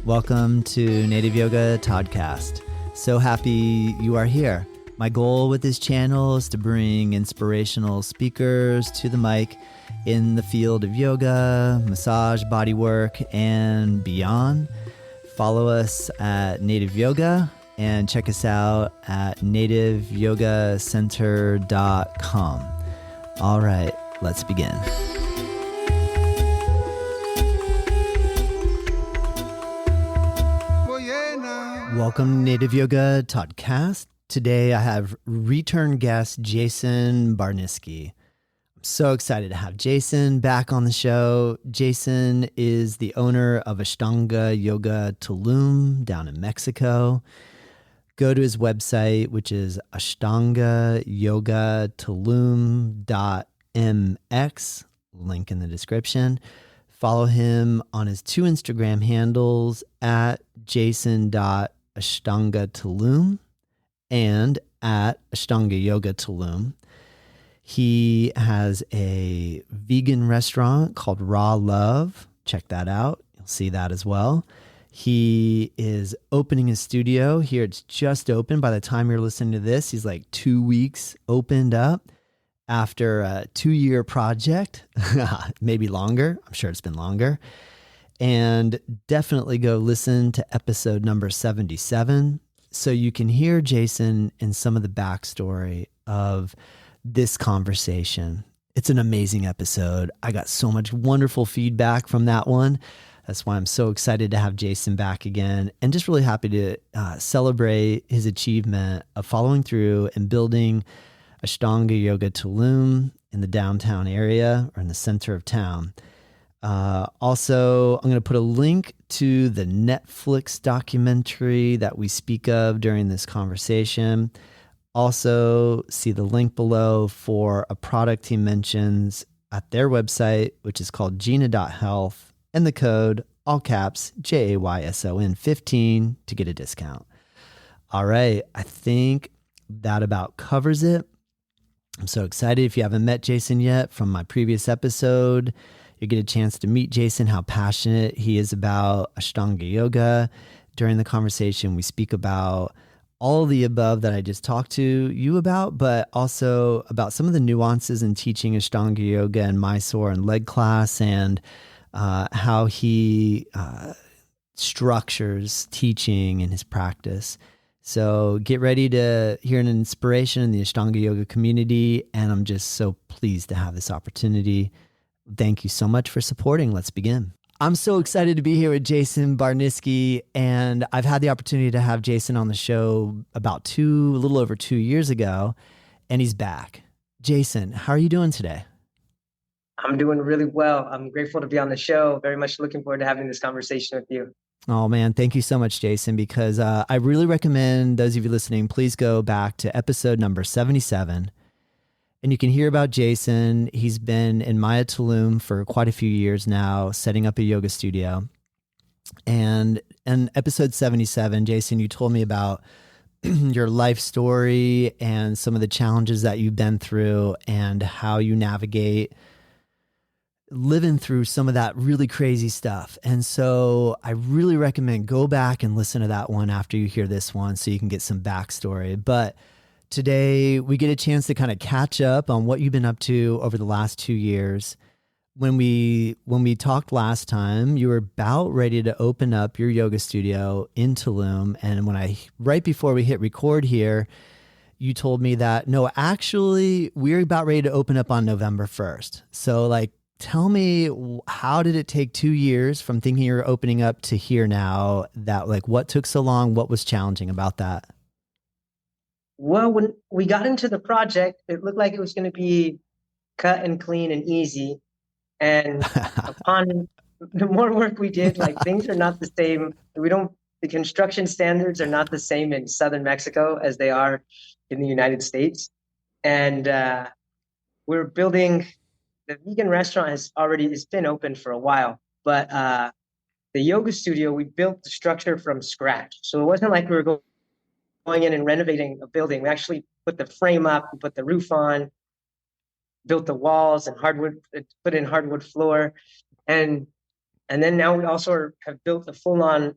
Welcome to Native Yoga Toddcast. So happy you are here. My goal with this channel is to bring inspirational speakers to the mic in the field of yoga, massage, bodywork, and beyond. Follow us at Native Yoga and check us out at nativeyogacenter.com. All right, let's begin. Welcome to Native Yoga Toddcast. Today I have return guest Jayson Barniske. I'm so excited to have Jayson back on the show. Jayson is the owner of Ashtanga Yoga Tulum down in Mexico. Go to his website, which is ashtangayogatulum.mx, link in the description. Follow him on his two Instagram handles at jason.ashtangatulum and at Ashtanga Yoga Tulum. He has a vegan restaurant called Raw Love. Check that out. You'll see that as well. He is opening his studio here. It's just open. By the time you're listening to this, he's like 2 weeks opened up after a 2-year project, maybe longer. I'm sure it's been longer. And definitely go listen to episode number 77 so you can hear Jayson and some of the backstory of this conversation. It's an amazing episode. I got so much wonderful feedback from that one. That's why I'm so excited to have Jayson back again, and just really happy to celebrate his achievement of following through and building Ashtanga Yoga Tulum in the downtown area or in the center of town. Also, I'm going to put a link to the Netflix documentary that we speak of during this conversation. Also, see the link below for a product he mentions at their website, which is called Gina.health, and the code, all caps, JAYSON 15 to get a discount. All right, I think that about covers it. I'm so excited. If you haven't met Jayson yet from my previous episode, you get a chance to meet Jayson, how passionate he is about Ashtanga Yoga. During the conversation, we speak about all the above that I just talked to you about, but also about some of the nuances in teaching Ashtanga Yoga in Mysore and leg class, and how he structures teaching in his practice. So get ready to hear an inspiration in the Ashtanga Yoga community, and I'm just so pleased to have this opportunity. Thank you so much for supporting. Let's begin. I'm so excited to be here with Jayson Barniske, and I've had the opportunity to have Jayson on the show about a little over 2 years ago, and he's back. Jayson, how are you doing today? I'm doing really well. I'm grateful to be on the show. Very much looking forward to having this conversation with you. Oh man, thank you so much, Jayson, because I really recommend those of you listening, please go back to episode number 77. And you can hear about Jayson. He's been in Maya Tulum for quite a few years now, setting up a yoga studio. And in episode 77, Jayson, you told me about your life story and some of the challenges that you've been through and how you navigate living through some of that really crazy stuff. And so I really recommend go back and listen to that one after you hear this one so you can get some backstory. But today we get a chance to kind of catch up on what you've been up to over the last 2 years. When we talked last time, you were about ready to open up your yoga studio in Tulum. And right before we hit record here, you told me that, no, actually we're about ready to open up on November 1st. So tell me, how did it take 2 years from thinking you were opening up to here now? That what took so long? What was challenging about that? Well, when we got into the project, it looked like it was going to be cut and clean and easy. And upon the more work we did, things are not the same. The construction standards are not the same in southern Mexico as they are in the United States. And we're building. The vegan restaurant it's been open for a while, but the yoga studio, we built the structure from scratch. So it wasn't like we were going in and renovating a building. We actually put the frame up, we put the roof on, built the walls and put in hardwood floor. And And then now we also have built a full-on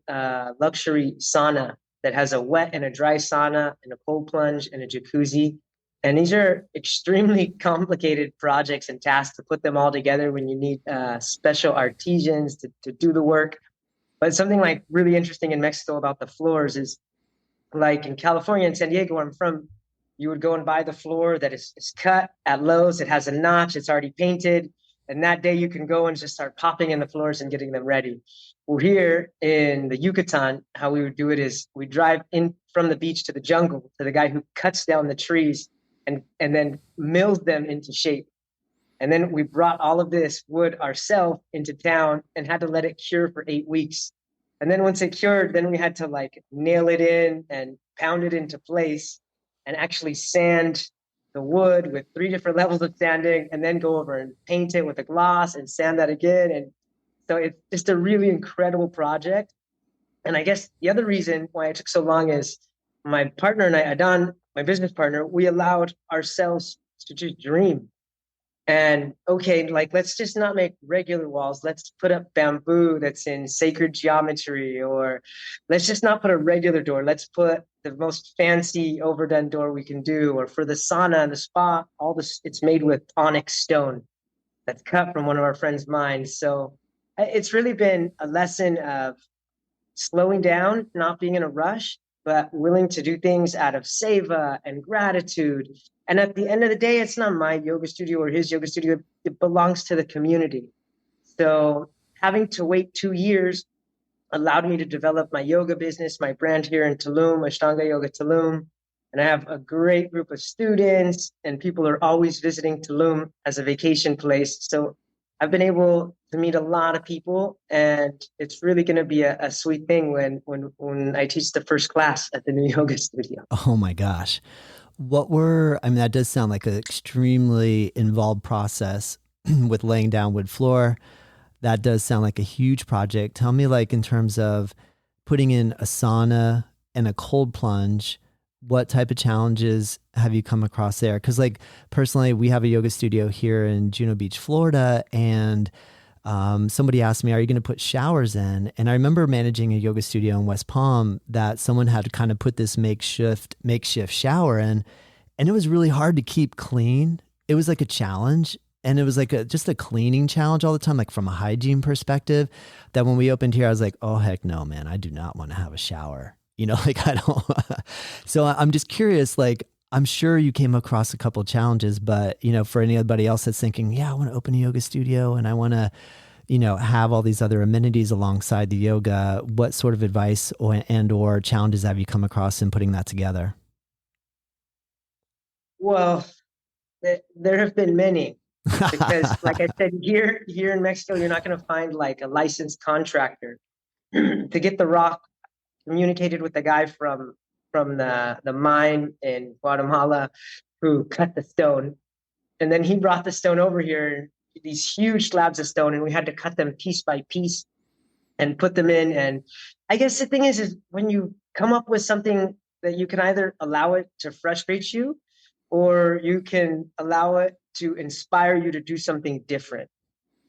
luxury sauna that has a wet and a dry sauna and a cold plunge and a jacuzzi. And these are extremely complicated projects and tasks to put them all together when you need special artisans to do the work. But something like really interesting in Mexico about the floors is like in California and San Diego, where I'm from, you would go and buy the floor that is cut at Lowe's. It has a notch, it's already painted. And that day you can go and just start popping in the floors and getting them ready. Well, here in the Yucatan, how we would do it is we drive in from the beach to the jungle to the guy who cuts down the trees and then mills them into shape. And then we brought all of this wood ourselves into town and had to let it cure for 8 weeks. And then once it cured, then we had to like nail it in and pound it into place and actually sand the wood with 3 different levels of sanding and then go over and paint it with a gloss and sand that again. And so it's just a really incredible project. And I guess the other reason why it took so long is my partner and I, Adan, my business partner, we allowed ourselves to just dream. And okay, like let's just not make regular walls. Let's put up bamboo that's in sacred geometry, or let's just not put a regular door. Let's put the most fancy overdone door we can do. Or for the sauna and the spa, all this it's made with onyx stone that's cut from one of our friends' mines. So it's really been a lesson of slowing down, not being in a rush, but willing to do things out of seva and gratitude. And at the end of the day, it's not my yoga studio or his yoga studio. It belongs to the community. So having to wait 2 years allowed me to develop my yoga business, my brand here in Tulum, Ashtanga Yoga Tulum. And I have a great group of students, and people are always visiting Tulum as a vacation place. So I've been able to meet a lot of people, and it's really going to be a sweet thing when I teach the first class at the new yoga studio. Oh my gosh. I mean, that does sound like an extremely involved process with laying down wood floor. That does sound like a huge project. Tell me, like, in terms of putting in a sauna and a cold plunge, what type of challenges have you come across there? Because, like, personally, we have a yoga studio here in Juno Beach, Florida, and somebody asked me, are you going to put showers in? And I remember managing a yoga studio in West Palm that someone had kind of put this makeshift shower in, and it was really hard to keep clean. It was like a challenge. And it was like just a cleaning challenge all the time, like from a hygiene perspective, that when we opened here, I was like, oh, heck no, man, I do not want to have a shower. Like I don't. So I'm just curious, like, I'm sure you came across a couple of challenges, but, for anybody else that's thinking, yeah, I want to open a yoga studio and I want to, have all these other amenities alongside the yoga, what sort of advice or challenges have you come across in putting that together? Well, there have been many. Because like I said, here in Mexico, you're not going to find like a licensed contractor to get the rock communicated with the guy from the mine in Guatemala who cut the stone. And then he brought the stone over here, these huge slabs of stone, and we had to cut them piece by piece and put them in. And I guess the thing is when you come up with something that you can either allow it to frustrate you or you can allow it to inspire you to do something different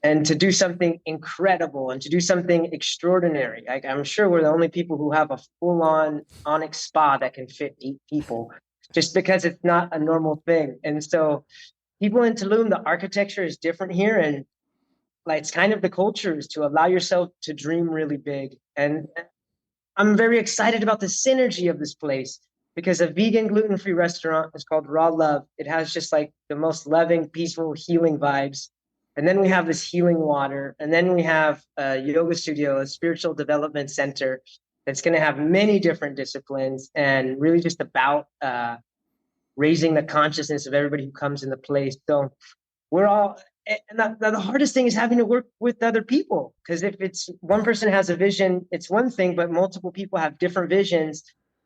and to do something incredible and to do something extraordinary. I'm sure we're the only people who have a full-on onyx spa that can fit 8 people, just because it's not a normal thing. And so people in Tulum, the architecture is different here, and like it's kind of the culture is to allow yourself to dream really big. And I'm very excited about the synergy of this place because a vegan gluten-free restaurant is called Raw Love. It has just like the most loving, peaceful, healing vibes. And then we have this healing water. And then we have a yoga studio, a spiritual development center that's going to have many different disciplines and really just about raising the consciousness of everybody who comes in the place. So we're all, and the hardest thing is having to work with other people, because if it's one person has a vision, it's one thing, but multiple people have different visions,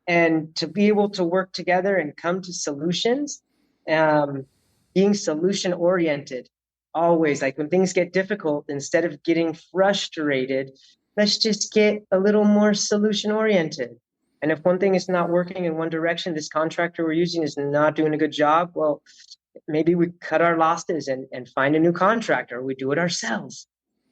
and to be able to work together and come to solutions, being solution oriented, always, like when things get difficult, instead of getting frustrated, let's just get a little more solution oriented. And if one thing is not working in one direction, this contractor we're using is not doing a good job, well, maybe we cut our losses and find a new contractor. We do it ourselves.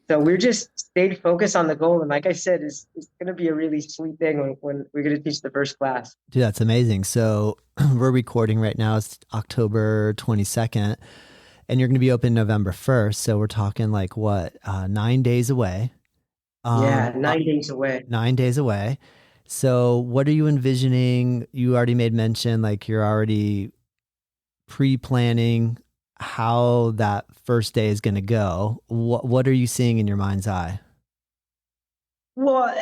So we're just stayed focused on the goal. And like I said, it's going to be a really sweet thing when we're going to teach the first class. Dude, that's amazing. So we're recording right now. It's October 22nd, and you're going to be open November 1st. So we're talking like what, 9 days away. Yeah, Um, uh, 9 days away. 9 days away. So what are you envisioning? You already made mention, like you're already pre-planning how that first day is going to go. What are you seeing in your mind's eye? Well,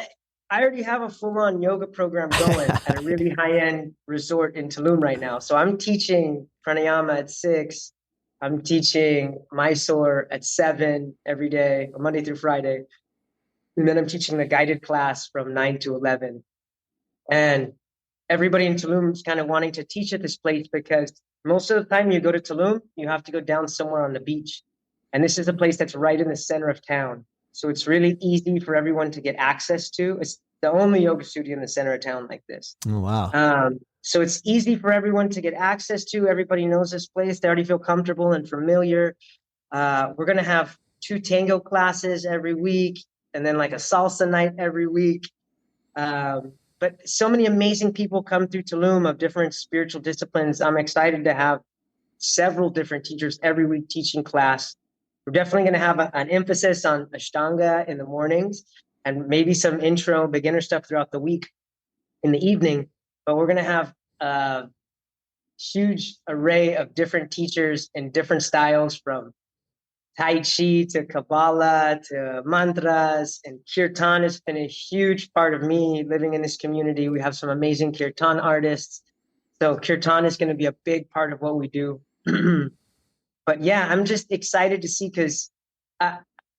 I already have a full-on yoga program going at a really high-end resort in Tulum right now. So I'm teaching pranayama at 6. I'm teaching Mysore at 7 every day, Monday through Friday. And then I'm teaching the guided class from 9 to 11. And everybody in Tulum is kind of wanting to teach at this place because most of the time you go to Tulum, you have to go down somewhere on the beach. And this is a place that's right in the center of town. So it's really easy for everyone to get access to. It's the only yoga studio in the center of town like this. Oh, wow. So it's easy for everyone to get access to. Everybody knows this place. They already feel comfortable and familiar. We're going to have 2 tango classes every week and then like a salsa night every week. But so many amazing people come through Tulum of different spiritual disciplines. I'm excited to have several different teachers every week teaching class. We're definitely going to have an emphasis on Ashtanga in the mornings and maybe some intro beginner stuff throughout the week in the evening. But we're going to have a huge array of different teachers in different styles from Tai Chi to Kabbalah to mantras, and Kirtan has been a huge part of me living in this community. We have some amazing Kirtan artists. So Kirtan is going to be a big part of what we do. But yeah, I'm just excited to see because uh,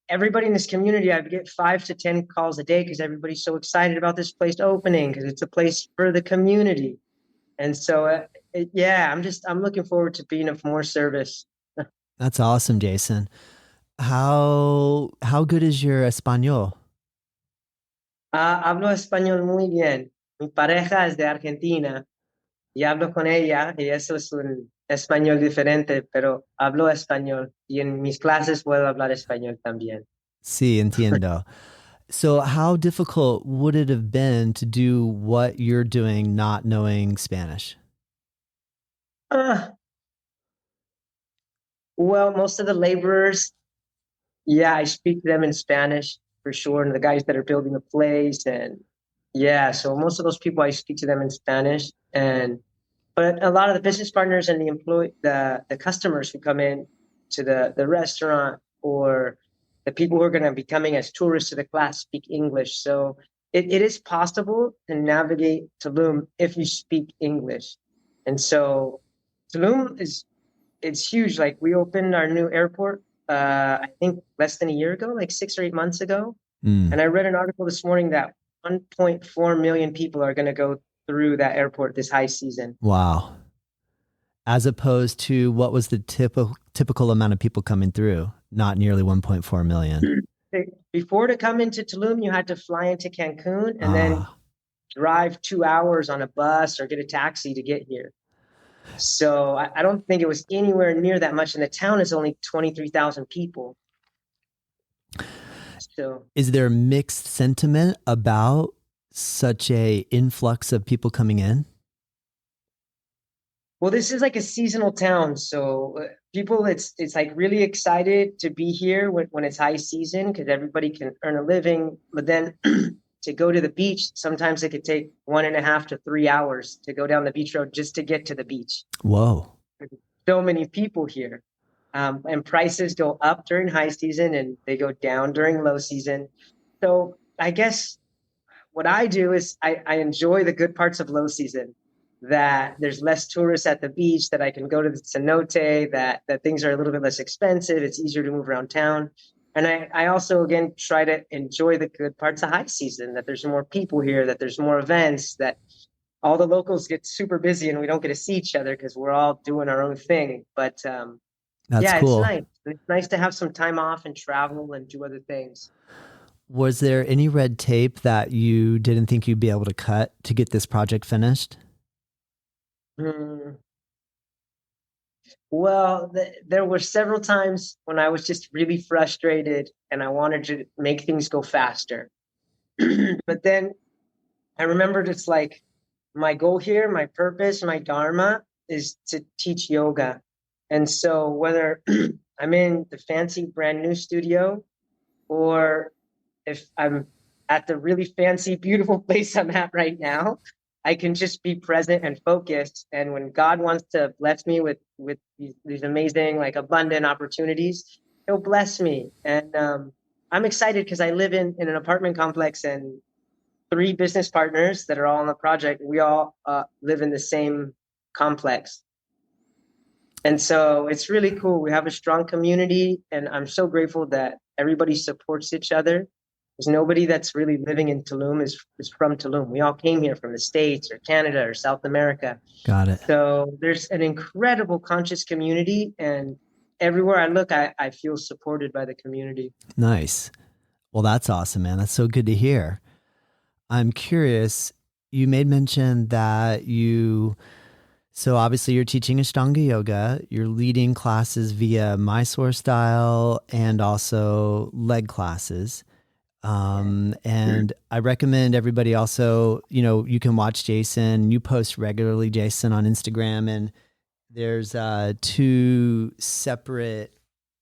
everybody in this community, I get 5 to 10 calls a day because everybody's so excited about this place opening because it's a place for the community. And so, yeah, I'm looking forward to being of more service. That's awesome, Jason. How good is your español? Hablo español muy bien. Mi pareja es de Argentina y hablo con ella y eso es un español diferente, pero hablo español y en mis clases puedo hablar español también. Sí, entiendo. So how difficult would it have been to do what you're doing not knowing Spanish? Uh, well, most of the laborers, yeah, I speak to them in Spanish for sure, and the guys that are building the place, and yeah, so most of those people I speak to them in Spanish, and but a lot of the business partners and the customers who come in to the restaurant or the people who are going to be coming as tourists to the class speak English. So it is possible to navigate Tulum if you speak English. And so Tulum is it's huge. Like we opened our new airport, I think less than a year ago, like 6 or 8 months ago. Mm, And I read an article this morning that 1.4 million people are going to go through that airport this high season. wow. As opposed to what was the typical amount of people coming through? Not nearly 1.4 million. Before to come into Tulum, you had to fly into Cancun and then Ah, drive 2 hours on a bus or get a taxi to get here. So I don't think it was anywhere near that much. And the town is only 23,000 people. So, is there mixed sentiment about such a influx of people coming in? well, this is like a seasonal town. So people, it's like really excited to be here when it's high season because everybody can earn a living. But then to go to the beach, sometimes it could take 1.5 to 3 hours to go down the beach road just to get to the beach. Whoa. So many people here. And prices go up during high season and they go down during low season. So I guess what I do is I enjoy the good parts of low season, that there's less tourists at the beach, that I can go to the cenote, that things are a little bit less expensive. It's easier to move around town. And I also, again, try to enjoy the good parts of high season, that there's more people here, that there's more events, that all the locals get super busy and we don't get to see each other because we're all doing our own thing. But That's yeah, it's cool. nice. It's nice to have some time off and travel and do other things. Was there any red tape that you didn't think you'd be able to cut to get this project finished? Hmm. Well, there were several times when I was just really frustrated and I wanted to make things go faster. But then I remembered it's like my goal here, my purpose, my dharma is to teach yoga. And so whether I'm in the fancy brand new studio or if I'm at the really fancy, beautiful place I'm at right now, I can just be present and focused. And when God wants to bless me with these amazing, like abundant opportunities, He'll bless me. And I'm excited because I live in an apartment complex and three business partners that are all on the project. We all live in the same complex. And so it's really cool. We have a strong community, and I'm so grateful that everybody supports each other. There's nobody that's really living in Tulum is from Tulum. We all came here from the States or Canada or South America. Got it. So there's an incredible conscious community, and everywhere I look, I feel supported by the community. Nice. Well, that's awesome, man. That's so good to hear. I'm curious, you made mention that so obviously you're teaching Ashtanga yoga, you're leading classes via Mysore style and also leg classes. And I recommend everybody also, you can watch Jayson. You post regularly, Jayson, on Instagram, and there's two separate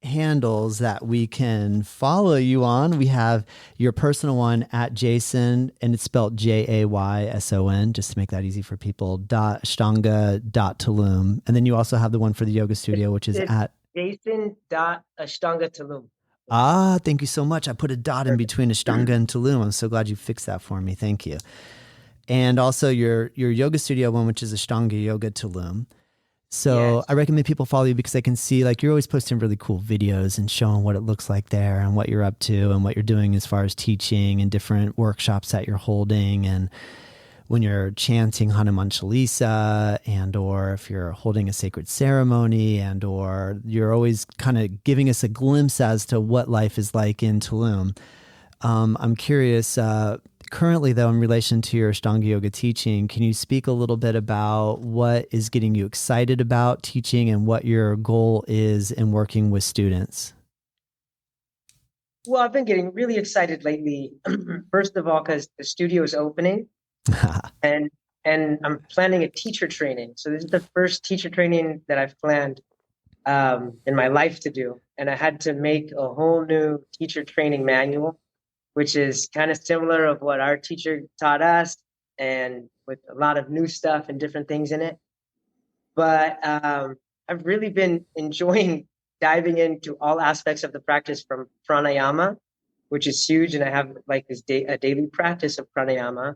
handles that we can follow you on. We have your personal one at Jayson, and it's spelled Jayson, just to make that easy for people, .ashtanga.tulum. And then you also have the one for the yoga studio, which is at Jayson.ashtanga.tulum. Ah, thank you so much. I put a dot in between Ashtanga and Tulum. I'm so glad you fixed that for me. Thank you. And also your yoga studio one, which is Ashtanga Yoga Tulum. So yes. I recommend people follow you because I can see like you're always posting really cool videos and showing what it looks like there and what you're up to and what you're doing as far as teaching and different workshops that you're holding. And when you're chanting Hanuman Chalisa and or if you're holding a sacred ceremony and or you're always kind of giving us a glimpse as to what life is like in Tulum. I'm curious, currently though, in relation to your Ashtanga yoga teaching, can you speak a little bit about what is getting you excited about teaching and what your goal is in working with students? Well, I've been getting really excited lately. First of all, because the studio is opening and I'm planning a teacher training. So this is the first teacher training that I've planned in my life to do. And I had to make a whole new teacher training manual, which is kind of similar of what our teacher taught us and with a lot of new stuff and different things in it. But I've really been enjoying diving into all aspects of the practice from pranayama, which is huge. And I have like this a daily practice of pranayama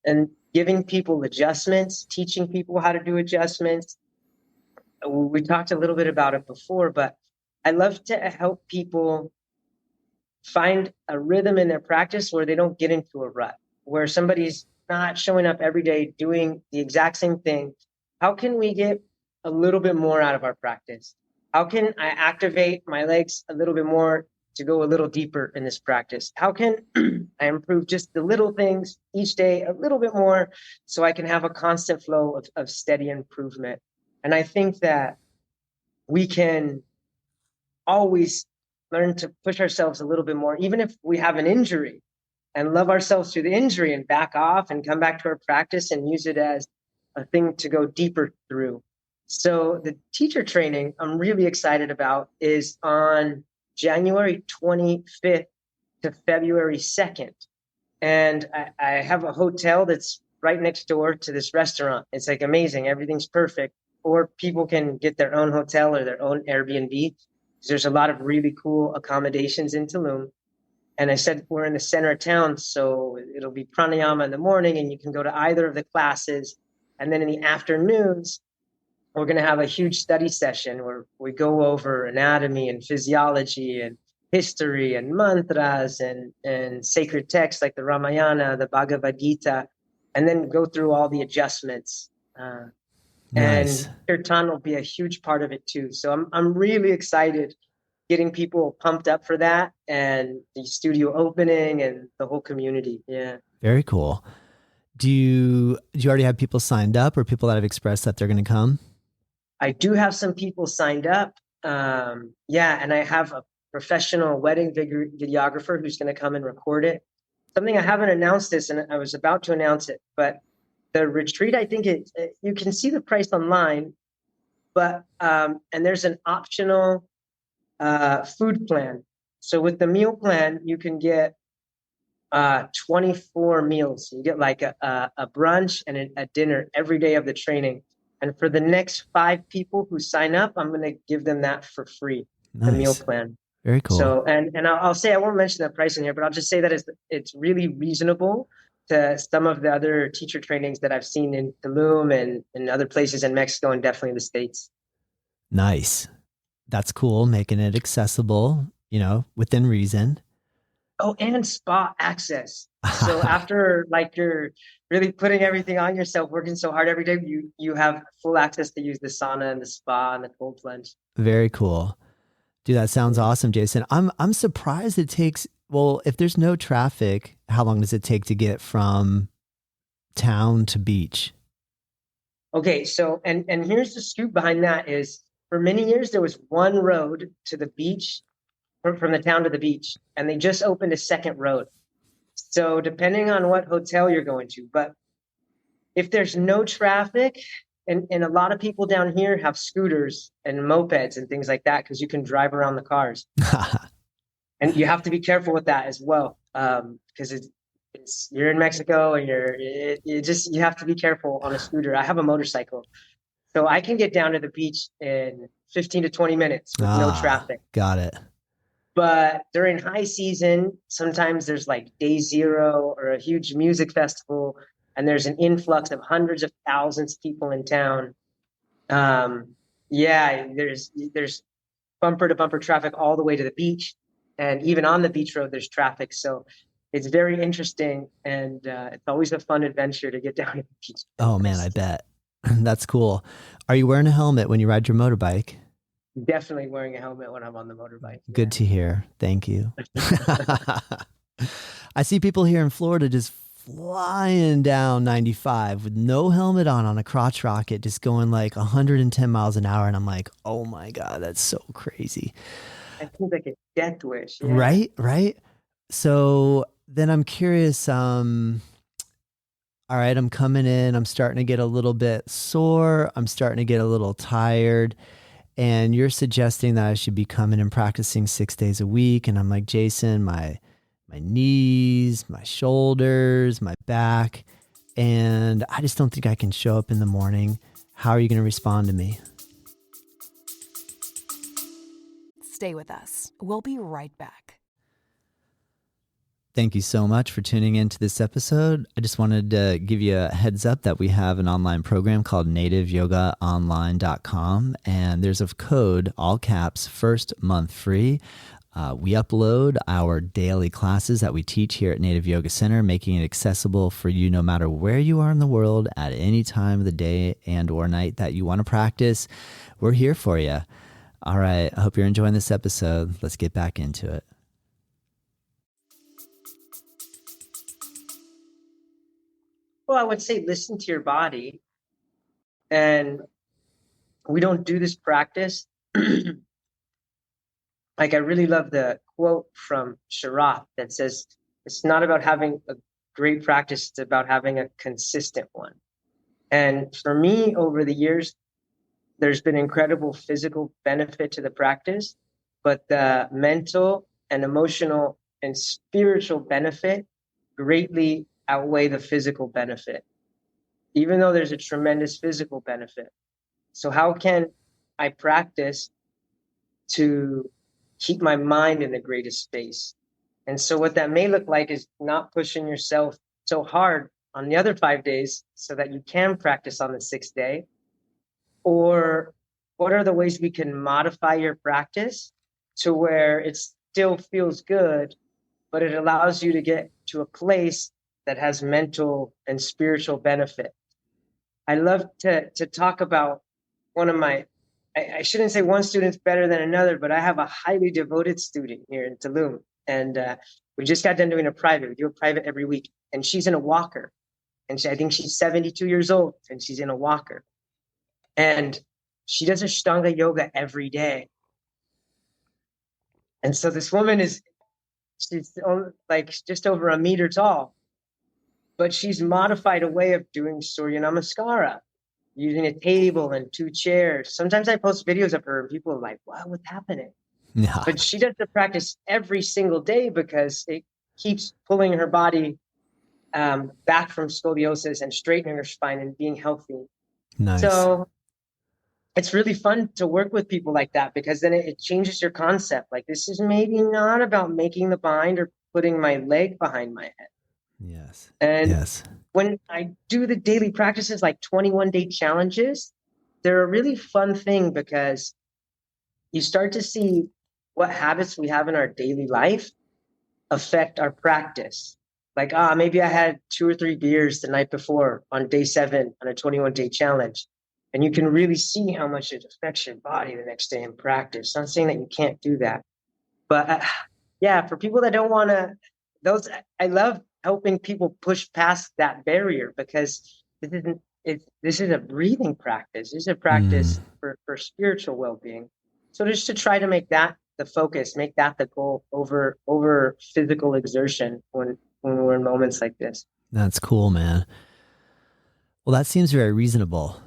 and giving people adjustments, teaching people how to do adjustments. We talked a little bit about it before, but I love to help people find a rhythm in their practice where they don't get into a rut, where somebody's not showing up every day doing the exact same thing. How can we get a little bit more out of our practice? How can I activate my legs a little bit more to go a little deeper in this practice? How can I improve just the little things each day a little bit more so I can have a constant flow of steady improvement? And I think that we can always learn to push ourselves a little bit more, even if we have an injury, and love ourselves through the injury and back off and come back to our practice and use it as a thing to go deeper through. So the teacher training I'm really excited about is on January 25th to February 2nd. And I have a hotel that's right next door to this restaurant. It's like amazing. Everything's perfect. Or people can get their own hotel or their own Airbnb. There's a lot of really cool accommodations in Tulum. And I said, we're in the center of town, so it'll be pranayama in the morning and you can go to either of the classes. And then in the afternoons, we're going to have a huge study session where we go over anatomy and physiology and history and mantras and sacred texts like the Ramayana, the Bhagavad Gita, and then go through all the adjustments. Nice. And kirtan will be a huge part of it too. So I'm really excited getting people pumped up for that and the studio opening and the whole community. Yeah. Very cool. Do you already have people signed up or people that have expressed that they're going to come? I do have some people signed up. Yeah, and I have a professional wedding videographer who's going to come and record it. Something I haven't announced this, and I was about to announce it, but the retreat, I think you can see the price online, but and there's an optional food plan. So with the meal plan, you can get 24 meals. You get like a brunch and a dinner every day of the training. And for the next 5 people who sign up, I'm going to give them that for free, the meal Nice. plan. Very cool. So, and I'll say, I won't mention the price in here, but I'll just say that it's really reasonable to some of the other teacher trainings that I've seen in Tulum and other places in Mexico and definitely the States. Nice. That's cool. Making it accessible, within reason. Oh, and spa access. So after like you're really putting everything on yourself, working so hard every day, you have full access to use the sauna and the spa and the cold plunge. Very cool. Dude, that sounds awesome, Jayson. I'm surprised it takes, well, if there's no traffic, how long does it take to get from town to beach? Okay, so and here's the scoop behind that is for many years there was one road to the beach from the town to the beach, and they just opened a second road. So depending on what hotel you're going to, but if there's no traffic, and a lot of people down here have scooters and mopeds and things like that because you can drive around the cars. And you have to be careful with that as well, because it's you're in Mexico and you have to be careful on a scooter. I have a motorcycle, so I can get down to the beach in 15 to 20 minutes with no traffic. Got it. But during high season, sometimes there's like day zero or a huge music festival, and there's an influx of hundreds of thousands of people in town. Yeah, there's bumper to bumper traffic all the way to the beach, and even on the beach road, there's traffic. So it's very interesting, and it's always a fun adventure to get down to the beach. Oh man, I bet. That's cool. Are you wearing a helmet when you ride your motorbike? Definitely wearing a helmet when I'm on the motorbike. Yeah. Good to hear. Thank you. I see people here in Florida just flying down 95 with no helmet on a crotch rocket, just going like 110 miles an hour. And I'm like, oh my God, that's so crazy. I think like a death wish. Yeah. Right. So then I'm curious, all right, I'm coming in, I'm starting to get a little bit sore. I'm starting to get a little tired. And you're suggesting that I should be coming and practicing 6 days a week. And I'm like, Jayson, my knees, my shoulders, my back, and I just don't think I can show up in the morning. How are you going to respond to me? Stay with us. We'll be right back. Thank you so much for tuning into this episode. I just wanted to give you a heads up that we have an online program called nativeyogaonline.com, and there's a code, all caps, first month free. We upload our daily classes that we teach here at Native Yoga Center, making it accessible for you no matter where you are in the world at any time of the day and or night that you want to practice. We're here for you. All right. I hope you're enjoying this episode. Let's get back into it. Well, I would say listen to your body. And we don't do this practice. Like, I really love the quote from Sharath that says, it's not about having a great practice, it's about having a consistent one. And for me, over the years, there's been incredible physical benefit to the practice, but the mental and emotional and spiritual benefit greatly outweigh the physical benefit, even though there's a tremendous physical benefit. So how can I practice to keep my mind in the greatest space? And so what that may look like is not pushing yourself so hard on the other 5 days so that you can practice on the 6th day. Or what are the ways we can modify your practice to where it still feels good, but it allows you to get to a place that has mental and spiritual benefit? I love to talk about one of my, I shouldn't say one student's better than another, but I have a highly devoted student here in Tulum. And we just got done doing a private. We do a private every week. And she's in a walker. And I think she's 72 years old and she's in a walker. And she does Ashtanga yoga every day. And so this woman she's like just over a meter tall, but she's modified a way of doing Surya Namaskara using a table and 2 chairs. Sometimes I post videos of her and people are like, wow, what's happening? Yeah. But she does the practice every single day because it keeps pulling her body back from scoliosis and straightening her spine and being healthy. Nice. So it's really fun to work with people like that, because then it changes your concept. Like, this is maybe not about making the bind or putting my leg behind my head. Yes. And yes. when I do the daily practices, like 21-day challenges, they're a really fun thing because you start to see what habits we have in our daily life affect our practice. Like, maybe I had 2 or 3 beers the night before on day 7 on a 21-day challenge. And you can really see how much it affects your body the next day in practice. Not saying that you can't do that. But yeah, for people that don't want to, I love helping people push past that barrier, because this is a breathing practice. This is a practice for spiritual well-being. So just to try to make that the focus, make that the goal over physical exertion when we're in moments like this. That's cool, man. Well, that seems very reasonable.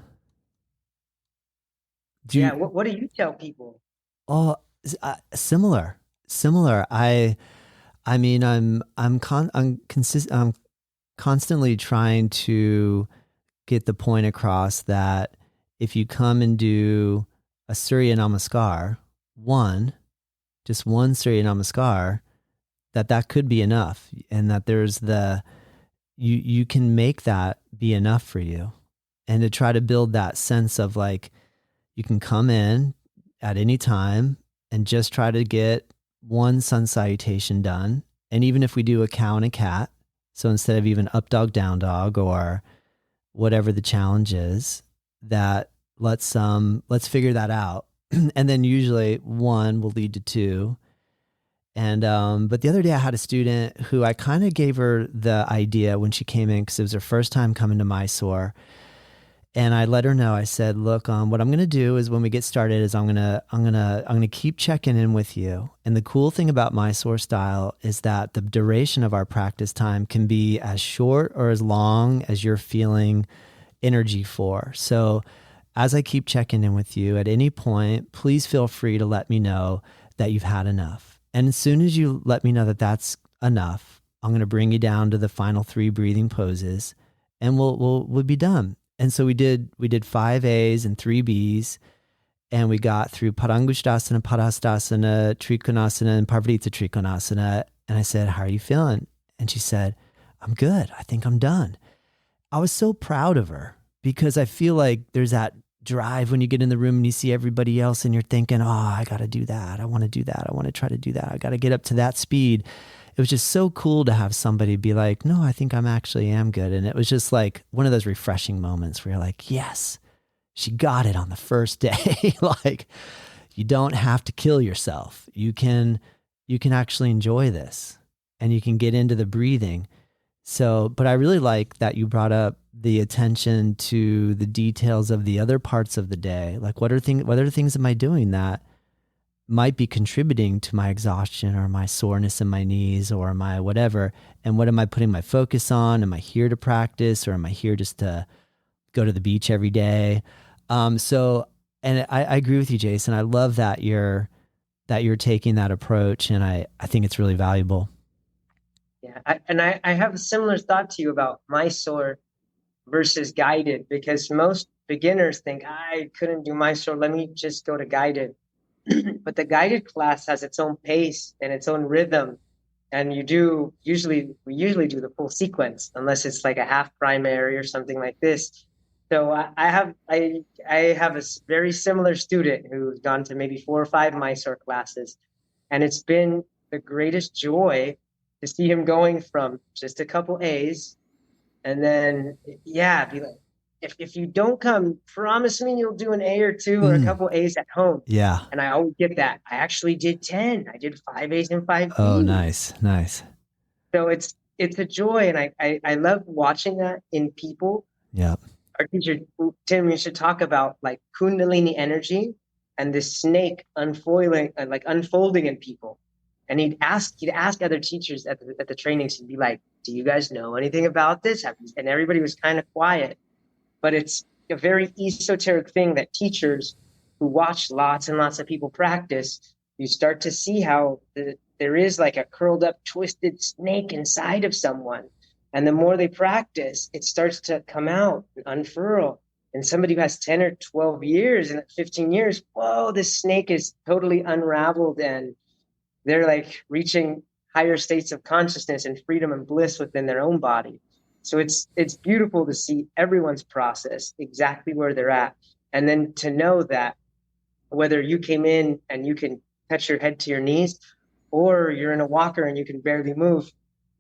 What do you tell people? Oh, similar. I mean, I'm constantly trying to get the point across that if you come and do a Surya Namaskar, just one Surya Namaskar, that could be enough, and that there's you can make that be enough for you, and to try to build that sense of like, you can come in at any time and just try to get one sun salutation done. And even if we do a cow and a cat, so instead of even up dog, down dog, or whatever the challenge is, that let's figure that out. And then usually one will lead to 2. And, but the other day I had a student who I kind of gave her the idea when she came in, because it was her first time coming to Mysore. And I let her know, I said, look, what I'm going to do is when we get started is I'm going to keep checking in with you. And the cool thing about Mysore style is that the duration of our practice time can be as short or as long as you're feeling energy for. So as I keep checking in with you, at any point, please feel free to let me know that you've had enough. And as soon as you let me know that that's enough, I'm going to bring you down to the final 3 breathing poses, and we'll be done. And so we did 5 A's and 3 B's, and we got through Padangusthasana, Padhastasana, Trikonasana, and Parvarita Trikonasana. And I said, how are you feeling? And she said, I'm good. I think I'm done. I was so proud of her, because I feel like there's that drive when you get in the room and you see everybody else and you're thinking, oh, I got to do that. I want to do that. I want to try to do that. I got to get up to that speed. It was just so cool to have somebody be like, no, I think I'm actually am good. And it was just like one of those refreshing moments where you're like, yes, she got it on the first day. Like, you don't have to kill yourself. You can actually enjoy this, and you can get into the breathing. So, but I really like that you brought up the attention to the details of the other parts of the day. Like, what other things am I doing that might be contributing to my exhaustion or my soreness in my knees or my whatever? And what am I putting my focus on? Am I here to practice, or am I here just to go to the beach every day? So, and I agree with you, Jayson. I love that you're taking that approach, and I think it's really valuable. Yeah, I have a similar thought to you about Mysore versus guided, because most beginners think, I couldn't do Mysore, let me just go to guided. But the guided class has its own pace and its own rhythm, and we usually do the full sequence, unless it's like a half primary or something like this. So I have a very similar student who's gone to maybe 4 or 5 Mysore classes, and it's been the greatest joy to see him going from just a couple A's, and then be like, if you don't come, promise me you'll do an A or 2 or a couple A's at home. Yeah. And I always get that. I actually did 10. I did 5 A's and 5 B's. Oh, nice. So it's a joy, and I love watching that in people. Yeah. our teacher, Tim, you should talk about like Kundalini energy and this snake unfolding, like unfolding in people. And he'd ask other teachers at the trainings, he'd be like, do you guys know anything about this? And everybody was kind of quiet. But it's a very esoteric thing that teachers who watch lots and lots of people practice, you start to see how there is like a curled up, twisted snake inside of someone. And the more they practice, it starts to come out and unfurl. And somebody who has 10 or 12 years and 15 years, whoa, this snake is totally unraveled, and they're like reaching higher states of consciousness and freedom and bliss within their own body. So it's beautiful to see everyone's process, exactly where they're at. And then to know that whether you came in and you can touch your head to your knees, or you're in a walker and you can barely move,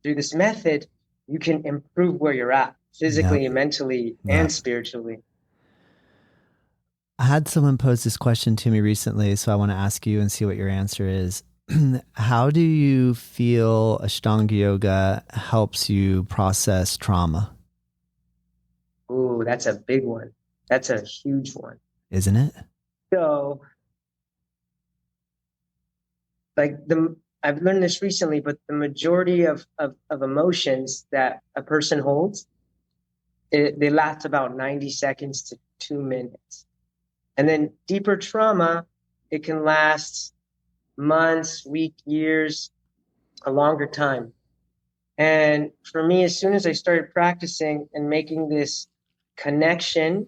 through this method, you can improve where you're at physically, Yep. mentally, Yep. and spiritually. I had someone pose this question to me recently, so I want to ask you and see what your answer is. How do you feel Ashtanga yoga helps you process trauma? Ooh, that's a big one. That's a huge one. Isn't it? So, like I've learned this recently, but the majority of emotions that a person holds, they last about 90 seconds to 2 minutes. And then deeper trauma, it can last months, weeks, years, a longer time. And for me, as soon as I started practicing and making this connection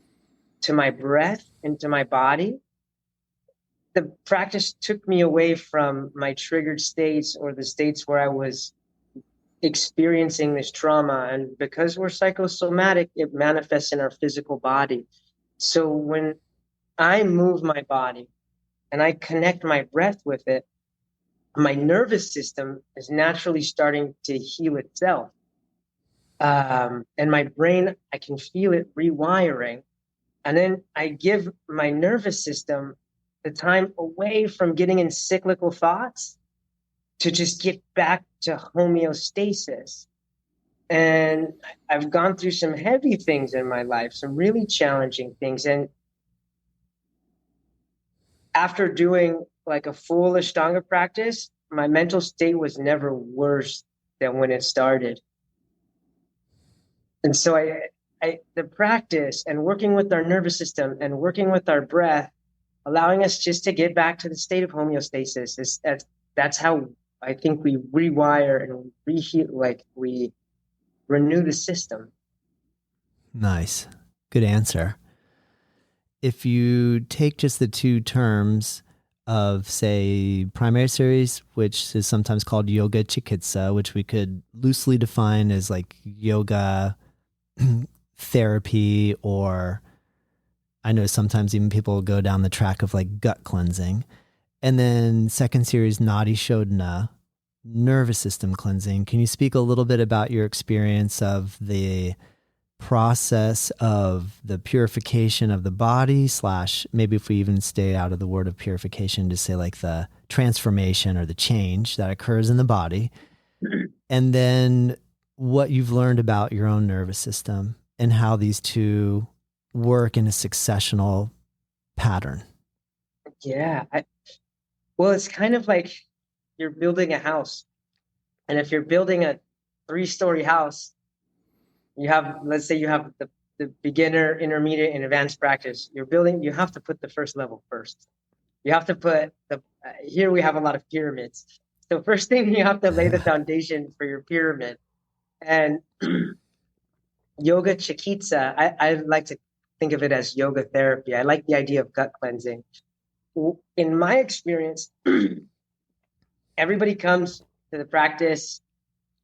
to my breath and to my body, the practice took me away from my triggered states or the states where I was experiencing this trauma. And because we're psychosomatic, it manifests in our physical body. So when I move my body and I connect my breath with it, my nervous system is naturally starting to heal itself. And my brain, I can feel it rewiring. And then I give my nervous system the time away from getting in cyclical thoughts to just get back to homeostasis. And I've gone through some heavy things in my life, some really challenging things. And after doing like a full Ashtanga practice, my mental state was never worse than when it started. And so the practice and working with our nervous system and working with our breath, allowing us just to get back to the state of homeostasis, that's how I think we rewire and we renew the system. Nice. Good answer. If you take just the two terms of, say, primary series, which is sometimes called yoga chikitsa, which we could loosely define as like yoga therapy, or I know sometimes even people go down the track of like gut cleansing. And then second series, Nadi Shodhana, nervous system cleansing. Can you speak a little bit about your experience of the process of the purification of the body, / maybe if we even stay out of the word of purification, to say like the transformation or the change that occurs in the body, and then what you've learned about your own nervous system and how these two work in a successional pattern? Yeah. Well, it's kind of like you're building a house. And if you're building a 3-story house, let's say you have the beginner, intermediate, and advanced practice. You have to put the first level first. You have to put here we have a lot of pyramids. So first thing, you have to lay the foundation for your pyramid. And yoga chikitsa, I like to think of it as yoga therapy. I like the idea of gut cleansing. In my experience, everybody comes to the practice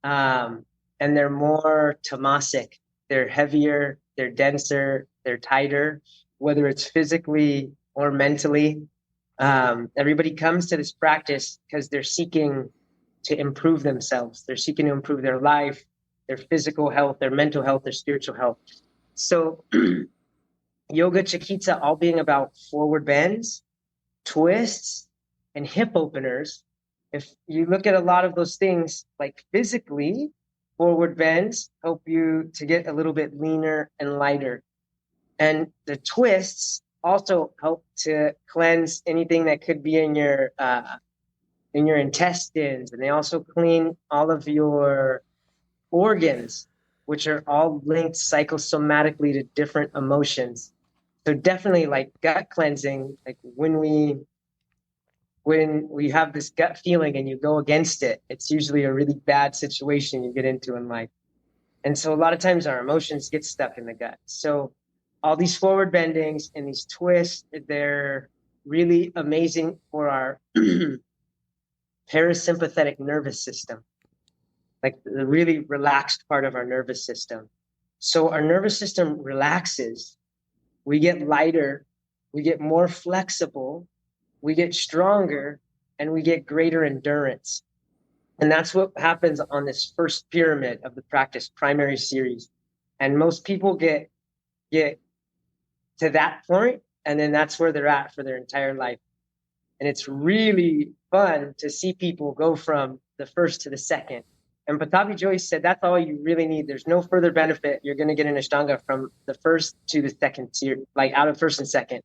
and they're more tamasic. They're heavier, they're denser, they're tighter, whether it's physically or mentally. Everybody comes to this practice because they're seeking to improve themselves. They're seeking to improve their life, their physical health, their mental health, their spiritual health. So yoga chikitsa all being about forward bends, twists, and hip openers. If you look at a lot of those things, like physically, forward bends help you to get a little bit leaner and lighter. And the twists also help to cleanse anything that could be in your intestines, and they also clean all of your organs, which are all linked psychosomatically to different emotions. So definitely like gut cleansing, like when we have this gut feeling and you go against it, it's usually a really bad situation you get into in life. And so a lot of times our emotions get stuck in the gut. So all these forward bendings and these twists, they're really amazing for our parasympathetic nervous system, like the really relaxed part of our nervous system. So our nervous system relaxes, we get lighter, we get more flexible, we get stronger, and we get greater endurance. And that's what happens on this first pyramid of the practice primary series. And most people get to that point, and then that's where they're at for their entire life. And it's really fun to see people go from the first to the second. And Patabi Joyce said that's all you really need. There's no further benefit you're going to get in Ashtanga from the first to the second tier, like out of first and second.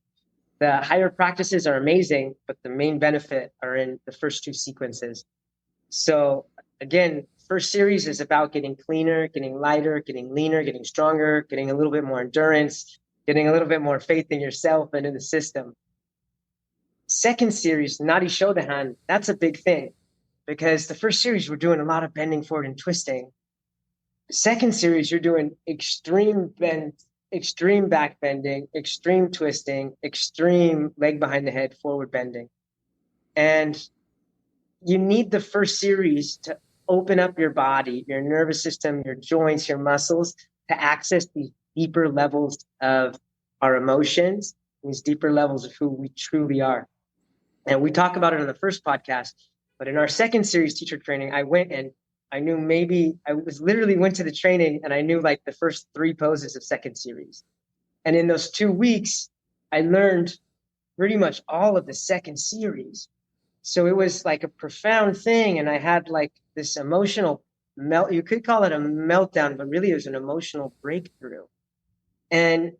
The higher practices are amazing, but the main benefit are in the first two sequences. So again, first series is about getting cleaner, getting lighter, getting leaner, getting stronger, getting a little bit more endurance, getting a little bit more faith in yourself and in the system. Second series, Nadi Shodahan, that's a big thing because the first series we're doing a lot of bending forward and twisting. The second series, you're doing extreme bend, extreme back bending, extreme twisting, extreme leg behind the head forward bending. And you need the first series to open up your body, your nervous system, your joints, your muscles to access these deeper levels of our emotions, these deeper levels of who we truly are. And we talk about it in the first podcast, but in our second series teacher training, I went and I knew went to the training and I knew like the first 3 poses of second series. And in those 2 weeks, I learned pretty much all of the second series. So it was like a profound thing. And I had like this emotional you could call it a meltdown, but really it was an emotional breakthrough. And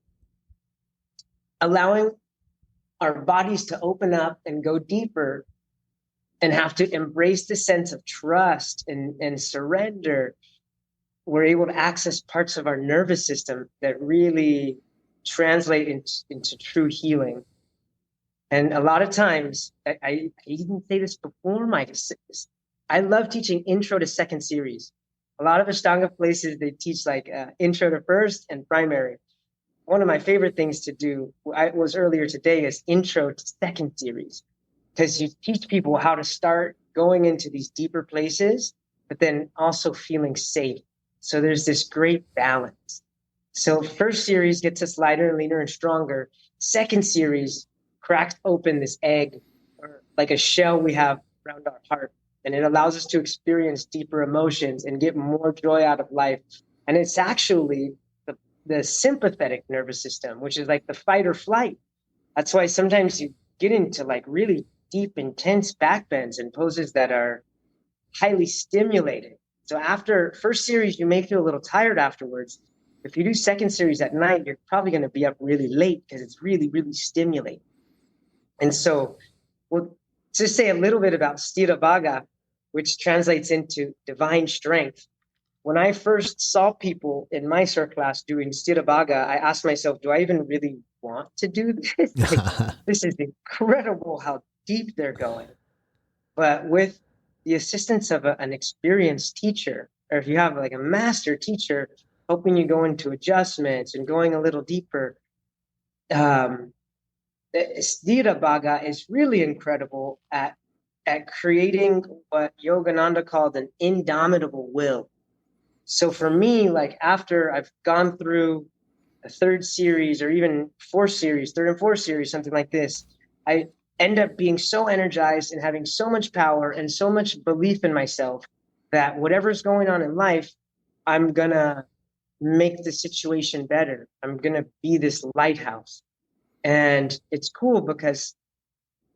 allowing our bodies to open up and go deeper and have to embrace the sense of trust and surrender, we're able to access parts of our nervous system that really translate into true healing. And a lot of times, I didn't say this before, Mike, I love teaching intro to second series. A lot of Ashtanga places, they teach like intro to first and primary. One of my favorite things to do was earlier today is intro to second series, because you teach people how to start going into these deeper places, but then also feeling safe. So there's this great balance. So first series gets us lighter and leaner and stronger. Second series cracks open this egg, or like a shell we have around our heart, and it allows us to experience deeper emotions and get more joy out of life. And it's actually the sympathetic nervous system, which is like the fight or flight. That's why sometimes you get into like really deep, intense back bends and poses that are highly stimulated. So after first series, you may feel a little tired afterwards. If you do second series at night, you're probably going to be up really late because it's really, really stimulating. And so we'll just say a little bit about Stira Bhaga, which translates into divine strength. When I first saw people in my Mysore class doing Stira Bhaga, I asked myself, do I even really want to do this? Like, this is incredible how deep they're going. But with the assistance of an experienced teacher, or if you have like a master teacher helping you go into adjustments and going a little deeper, Stira Bhaga is really incredible at creating what Yogananda called an indomitable will. So for me, like after I've gone through a third series or even third and fourth series, something like this, I end up being so energized and having so much power and so much belief in myself that whatever's going on in life, I'm going to make the situation better. I'm going to be this lighthouse. And it's cool because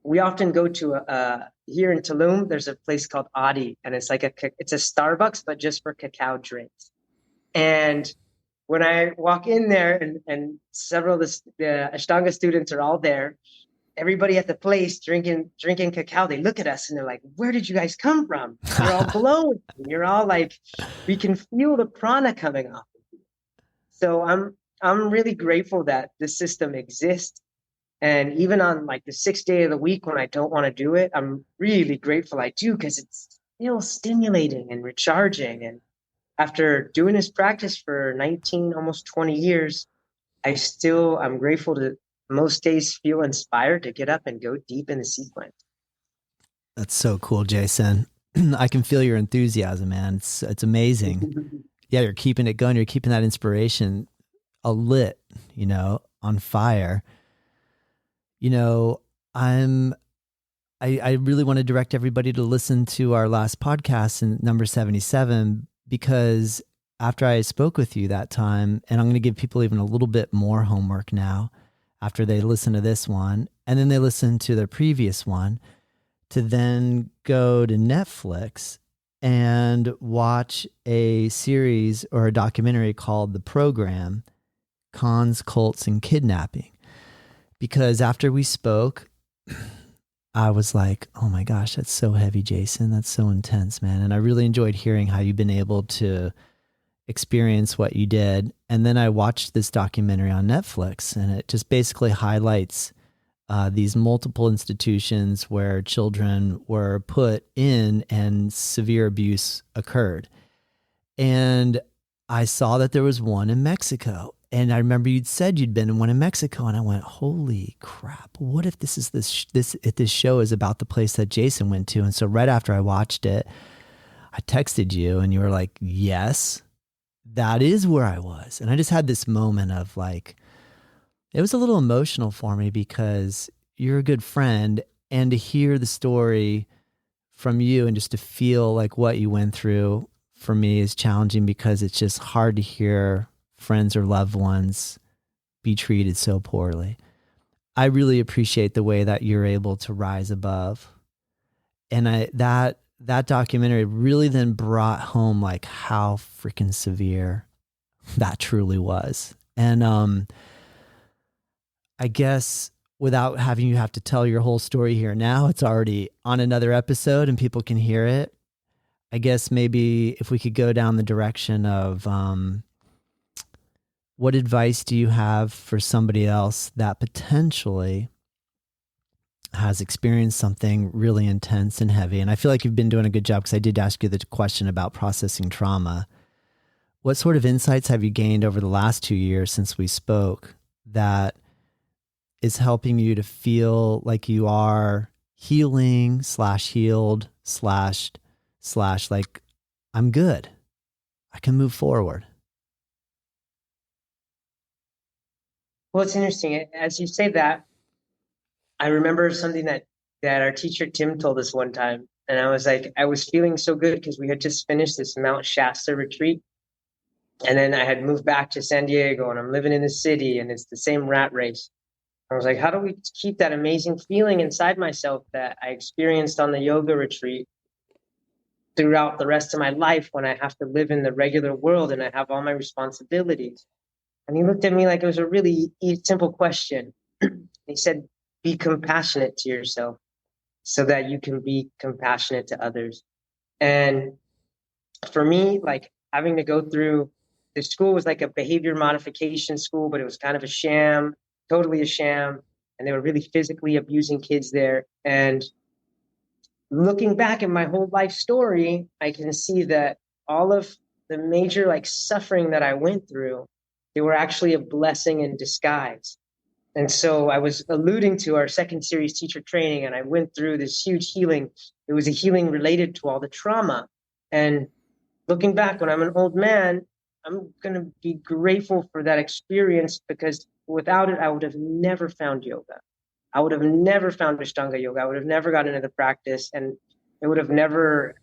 we often go to here in Tulum, there's a place called Adi, and it's like it's a Starbucks, but just for cacao drinks. And when I walk in there and several of the Ashtanga students are all there, everybody at the place drinking cacao, they look at us and they're like, where did you guys come from? You're all glowing. You're all like, we can feel the prana coming off. So I'm really grateful that this system exists. And even on like the 6th day of the week when I don't want to do it, I'm really grateful I do, because it's still stimulating and recharging. And after doing this practice for 19, almost 20 years, I'm grateful to most days feel inspired to get up and go deep in the sequence. That's so cool, Jayson. I can feel your enthusiasm, man. It's amazing. Yeah, you're keeping it going. You're keeping that inspiration lit, on fire. I really want to direct everybody to listen to our last podcast in number 77, because after I spoke with you that time, and I'm going to give people even a little bit more homework now after they listen to this one, and then they listen to their previous one, to then go to Netflix and watch a series or a documentary called The Program, Cons, Cults, and Kidnapping. Because after we spoke, I was like, oh my gosh, that's so heavy, Jayson. That's so intense, man. And I really enjoyed hearing how you've been able to experience what you did. And then I watched this documentary on Netflix, and it just basically highlights these multiple institutions where children were put in and severe abuse occurred. And I saw that there was one in Mexico. And I remember you'd said you'd been in one in Mexico, and I went, holy crap, what if this show is about the place that Jayson went to? And so right after I watched it, I texted you and you were like, yes, that is where I was. And I just had this moment of like, it was a little emotional for me because you're a good friend, and to hear the story from you and just to feel like what you went through for me is challenging, because it's just hard to hear friends or loved ones be treated so poorly. I really appreciate the way that you're able to rise above. And that documentary really then brought home like how freaking severe that truly was. And I guess without having you have to tell your whole story here now, it's already on another episode and people can hear it. I guess maybe if we could go down the direction of what advice do you have for somebody else that potentially has experienced something really intense and heavy? And I feel like you've been doing a good job, because I did ask you the question about processing trauma. What sort of insights have you gained over the last 2 years since we spoke that is helping you to feel like you are healing /healed / like, I'm good, I can move forward? Well, it's interesting. As you say that, I remember something that our teacher Tim told us one time. And I was like, I was feeling so good because we had just finished this Mount Shasta retreat. And then I had moved back to San Diego, and I'm living in the city, and it's the same rat race. I was like, how do we keep that amazing feeling inside myself that I experienced on the yoga retreat throughout the rest of my life when I have to live in the regular world and I have all my responsibilities? And he looked at me like it was a really simple question. He said, be compassionate to yourself so that you can be compassionate to others. And for me, like having to go through, the school was like a behavior modification school, but it was kind of a sham, totally a sham. And they were really physically abusing kids there. And looking back at my whole life story, I can see that all of the major like suffering that I went through, they were actually a blessing in disguise. And so I was alluding to our second series teacher training, and I went through this huge healing. It was a healing related to all the trauma. And looking back, when I'm an old man, I'm going to be grateful for that experience, because without it, I would have never found yoga. I would have never found Ashtanga yoga. I would have never gotten into the practice, and it would have never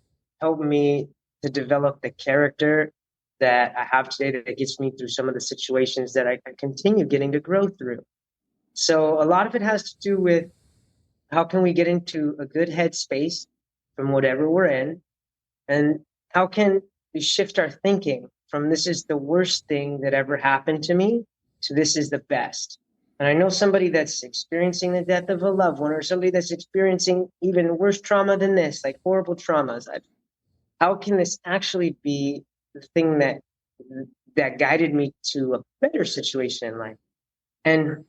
helped me to develop the character that I have today that gets me through some of the situations that I continue getting to grow through. So a lot of it has to do with how can we get into a good headspace from whatever we're in, and how can we shift our thinking from this is the worst thing that ever happened to me to this is the best. And I know somebody that's experiencing the death of a loved one, or somebody that's experiencing even worse trauma than this, like horrible traumas. How can this actually be the thing that guided me to a better situation in life? And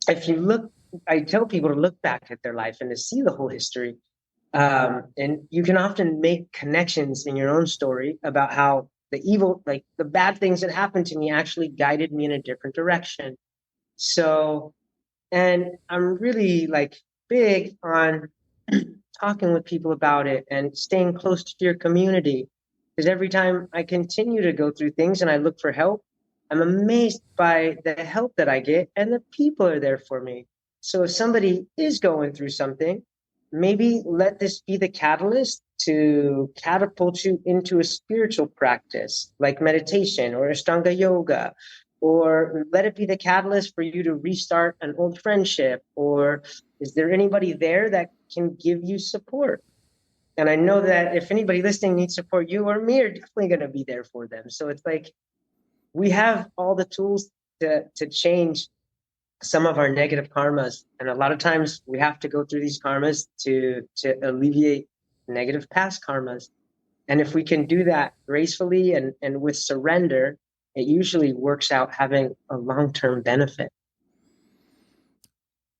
if you look, I tell people to look back at their life and to see the whole history. And you can often make connections in your own story about how the evil, like the bad things that happened to me actually guided me in a different direction. So, and I'm really like big on talking with people about it and staying close to your community. Because every time I continue to go through things and I look for help, I'm amazed by the help that I get and the people are there for me. So if somebody is going through something, maybe let this be the catalyst to catapult you into a spiritual practice like meditation or Ashtanga yoga, or let it be the catalyst for you to restart an old friendship. Or is there anybody there that can give you support? And I know that if anybody listening needs support, you or me are definitely going to be there for them. So it's like we have all the tools to change some of our negative karmas. And a lot of times we have to go through these karmas to alleviate negative past karmas. And if we can do that gracefully and with surrender, it usually works out having a long-term benefit.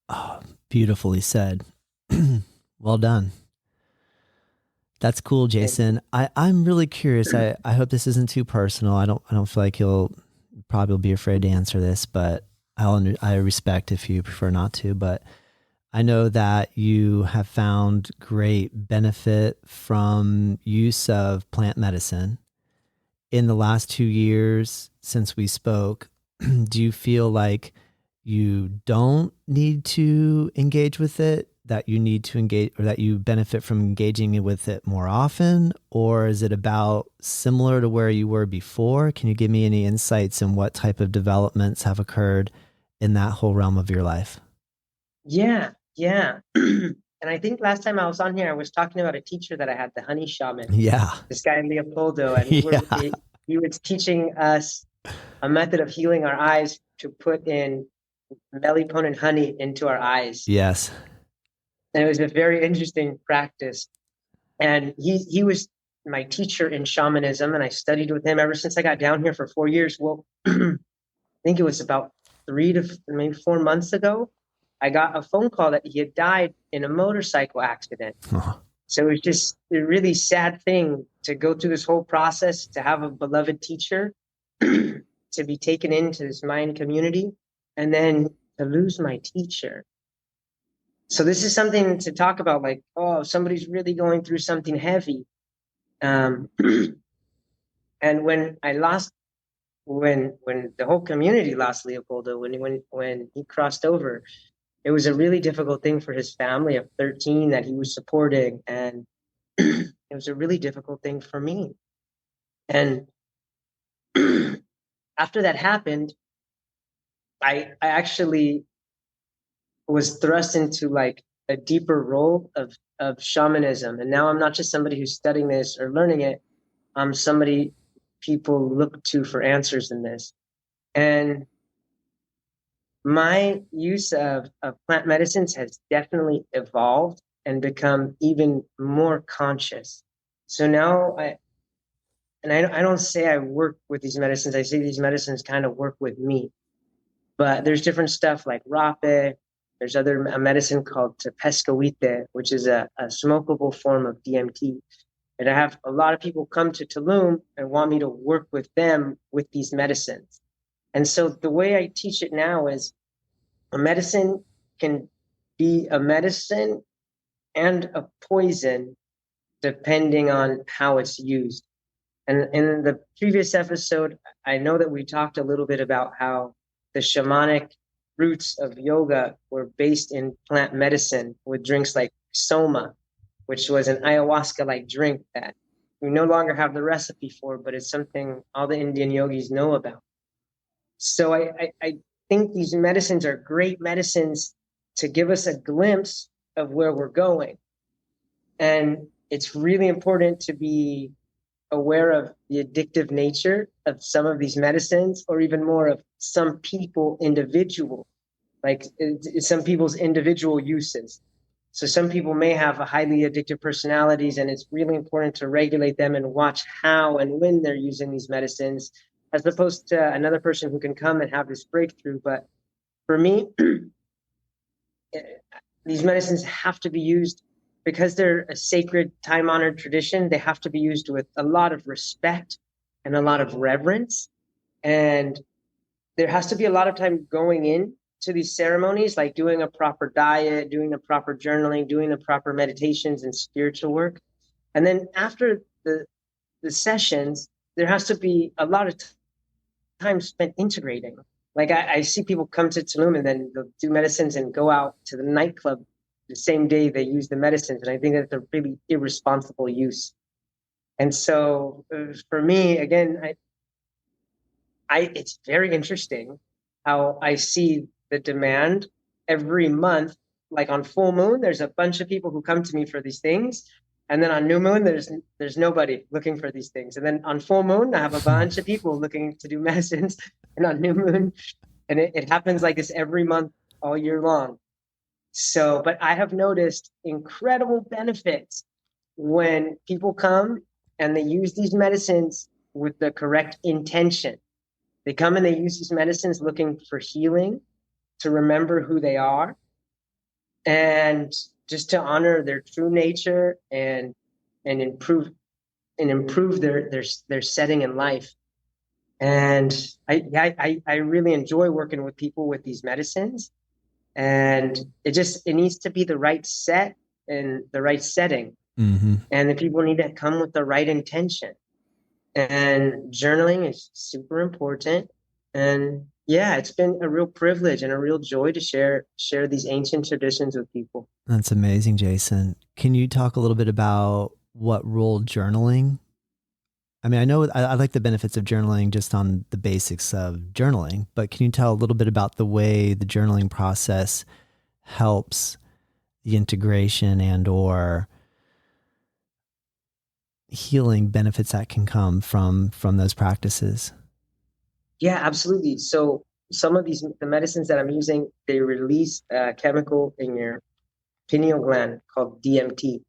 Oh, beautifully said. Well done. That's cool, Jayson. I'm really curious. I hope this isn't too personal. I don't feel like you'll probably be afraid to answer this, but I respect if you prefer not to. But I know that you have found great benefit from use of plant medicine. In the last 2 years since we spoke, do you feel like you don't need to engage with it, that you need to engage, or that you benefit from engaging with it more often? Or is it about similar to where you were before? Can you give me any insights in what type of developments have occurred in that whole realm of your life? Yeah. And I think last time I was on here, I was talking about a teacher that I had, the honey shaman, Yeah. this guy Leopoldo, and Yeah. he was teaching us a method of healing our eyes to put in melatonin honey into our eyes. Yes. And it was a very interesting practice. And he was my teacher in shamanism, and I studied with him ever since I got down here for 4 years. Well, I think it was about 3 to maybe 4 months ago, I got a phone call that he had died in a motorcycle accident. Oh. So it was just a really sad thing to go through this whole process, to have a beloved teacher, to be taken into this Mayan community, and then to lose my teacher. So this is something to talk about, like, oh, somebody's really going through something heavy. And when the whole community lost Leopoldo, when he crossed over, it was a really difficult thing for his family of 13 that he was supporting. And it was a really difficult thing for me. And after that happened, I actually was thrust into like a deeper role of shamanism. And now I'm not just somebody who's studying this or learning it. I'm somebody people look to for answers in this. And my use of plant medicines has definitely evolved and become even more conscious. So now I don't say I work with these medicines. I say these medicines kind of work with me. But there's different stuff like rape. There's a medicine called tepescoite, which is a smokable form of DMT. And I have a lot of people come to Tulum and want me to work with them with these medicines. And so the way I teach it now is a medicine can be a medicine and a poison depending on how it's used. And in the previous episode, I know that we talked a little bit about how the shamanic roots of yoga were based in plant medicine with drinks like soma, which was an ayahuasca-like drink that we no longer have the recipe for, but it's something all the Indian yogis know about. So I think these medicines are great medicines to give us a glimpse of where we're going. And it's really important to be aware of the addictive nature of some of these medicines, or even more of some people individual, like some people's individual uses. So some people may have a highly addictive personalities, and it's really important to regulate them and watch how and when they're using these medicines, as opposed to another person who can come and have this breakthrough. But for me, these medicines have to be used because they're a sacred, time-honored tradition. They have to be used with a lot of respect and a lot of reverence. And there has to be a lot of time going in to these ceremonies, like doing a proper diet, doing the proper journaling, doing the proper meditations and spiritual work. And then after the sessions, there has to be a lot of time spent integrating. Like I see people come to Tulum and then they'll do medicines and go out to the nightclub the same day they use the medicines. And I think that's a really irresponsible use. And so for me, again, it's very interesting how I see the demand every month. Like on full moon, there's a bunch of people who come to me for these things. And then on new moon, there's nobody looking for these things. And then on full moon, I have a bunch of people looking to do medicines. And on new moon, and it happens like this every month, all year long. So, but I have noticed incredible benefits when people come and they use these medicines with the correct intention. They come and they use these medicines looking for healing, to remember who they are, and just to honor their true nature and improve their setting in life. And I really enjoy working with people with these medicines. And it needs to be the right set and the right setting. Mm-hmm. And the people need to come with the right intention. And journaling is super important. And yeah, it's been a real privilege and a real joy to share these ancient traditions with people. That's amazing, Jayson. Can you talk a little bit about what role journaling? I mean, I know I like the benefits of journaling just on the basics of journaling, but can you tell a little bit about the way the journaling process helps the integration and or healing benefits that can come from those practices? Yeah, absolutely. So some of the medicines that I'm using, they release a chemical in your pineal gland called DMT.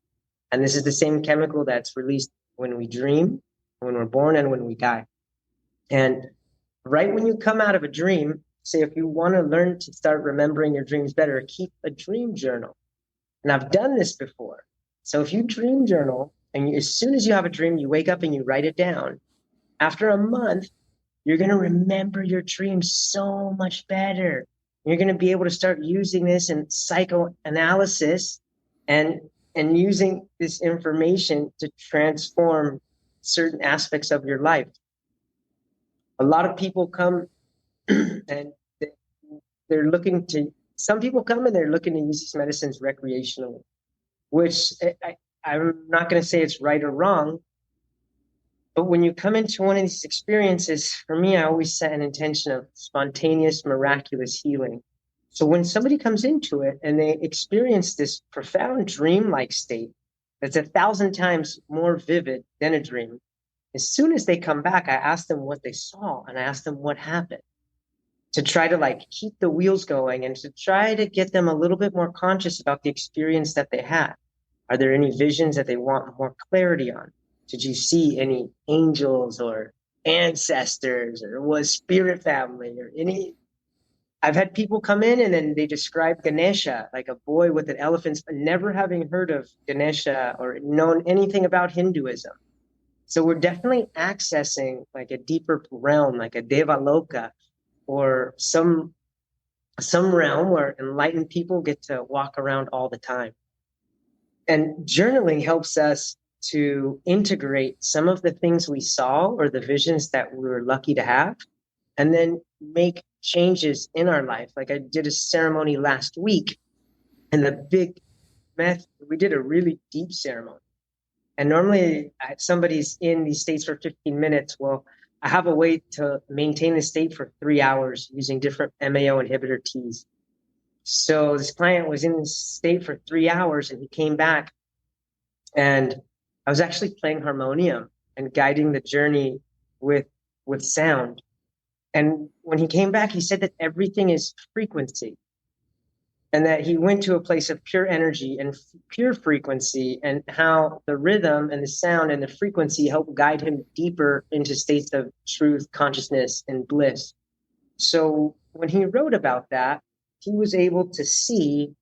And this is the same chemical that's released when we dream, when we're born, and when we die. And right when you come out of a dream, say if you want to learn to start remembering your dreams better, keep a dream journal. And I've done this before. So if you dream journal, and as soon as you have a dream, you wake up and you write it down. After a month, you're going to remember your dreams so much better. You're going to be able to start using this in psychoanalysis and using this information to transform certain aspects of your life. A lot of people come and some people come and they're looking to use these medicines recreationally, which I'm not going to say it's right or wrong. But when you come into one of these experiences, for me, I always set an intention of spontaneous, miraculous healing. So when somebody comes into it and they experience this profound dream-like state that's 1,000 times more vivid than a dream, as soon as they come back, I ask them what they saw and I ask them what happened, to try to keep the wheels going and to try to get them a little bit more conscious about the experience that they had. Are there any visions that they want more clarity on? Did you see any angels or ancestors, or was spirit family or any? I've had people come in and then they describe Ganesha, like a boy with an elephant, never having heard of Ganesha or known anything about Hinduism. So we're definitely accessing like a deeper realm, like a Devaloka, or some realm where enlightened people get to walk around all the time. And journaling helps us to integrate some of the things we saw or the visions that we were lucky to have, and then make changes in our life. Like I did a ceremony last week, and we did a really deep ceremony. And normally somebody's in these states for 15 minutes. Well, I have a way to maintain the state for 3 hours using different MAO inhibitor teas. So this client was in this state for 3 hours and he came back and I was actually playing harmonium and guiding the journey with sound. And when he came back, he said that everything is frequency, and that he went to a place of pure energy and pure frequency, and how the rhythm and the sound and the frequency help guide him deeper into states of truth, consciousness, and bliss. So when he wrote about that, he was able to see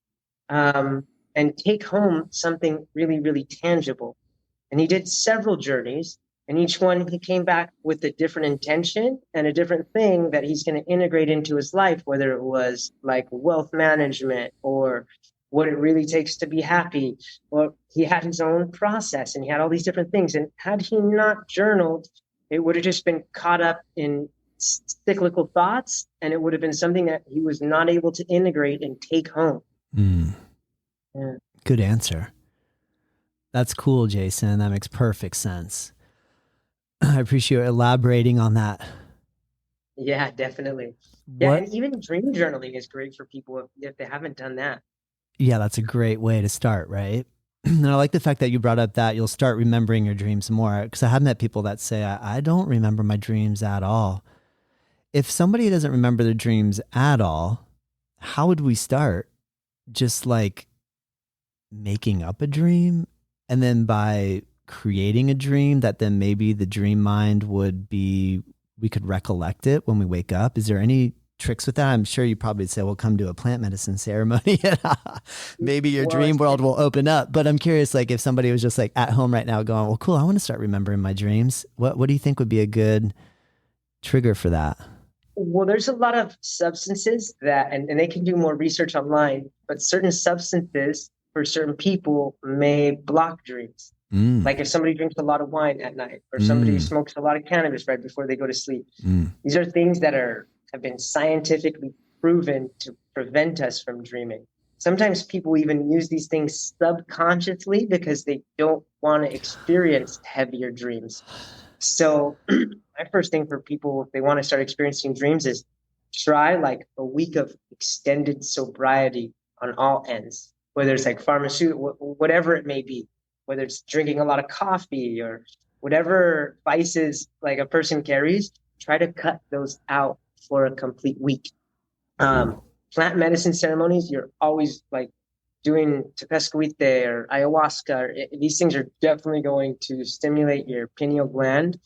and take home something really, really tangible. And he did several journeys, and each one he came back with a different intention and a different thing that he's going to integrate into his life, whether it was like wealth management or what it really takes to be happy. Or he had his own process and he had all these different things. And had he not journaled, it would have just been caught up in cyclical thoughts, and it would have been something that he was not able to integrate and take home. Yeah. Good answer. That's cool, Jayson. That makes perfect sense. I appreciate you elaborating on that. Yeah, definitely. Yeah, and even dream journaling is great for people if they haven't done that. Yeah, that's a great way to start, right? And I like the fact that you brought up that you'll start remembering your dreams more, because I have met people that say, I don't remember my dreams at all. If somebody doesn't remember their dreams at all, how would we start? Just like making up a dream, and then by creating a dream that then maybe the dream mind would be, we could recollect it when we wake up. Is there any tricks with that? I'm sure you probably say, well, come to a plant medicine ceremony. Maybe your dream world will open up. But I'm curious, like if somebody was just like at home right now going, well, cool, I want to start remembering my dreams. What do you think would be a good trigger for that? Well, there's a lot of substances that, and they can do more research online, but certain substances for certain people may block dreams. Like if somebody drinks a lot of wine at night, or somebody smokes a lot of cannabis right before they go to sleep. These are things that have been scientifically proven to prevent us from dreaming. Sometimes people even use these things subconsciously because they don't want to experience heavier dreams. So my first thing for people, if they want to start experiencing dreams, is try like a week of extended sobriety on all ends, whether it's like pharmaceutical, whatever it may be, whether it's drinking a lot of coffee or whatever vices like a person carries, try to cut those out for a complete week. Plant medicine ceremonies, you're always like doing tepescoite or ayahuasca. These things are definitely going to stimulate your pineal gland,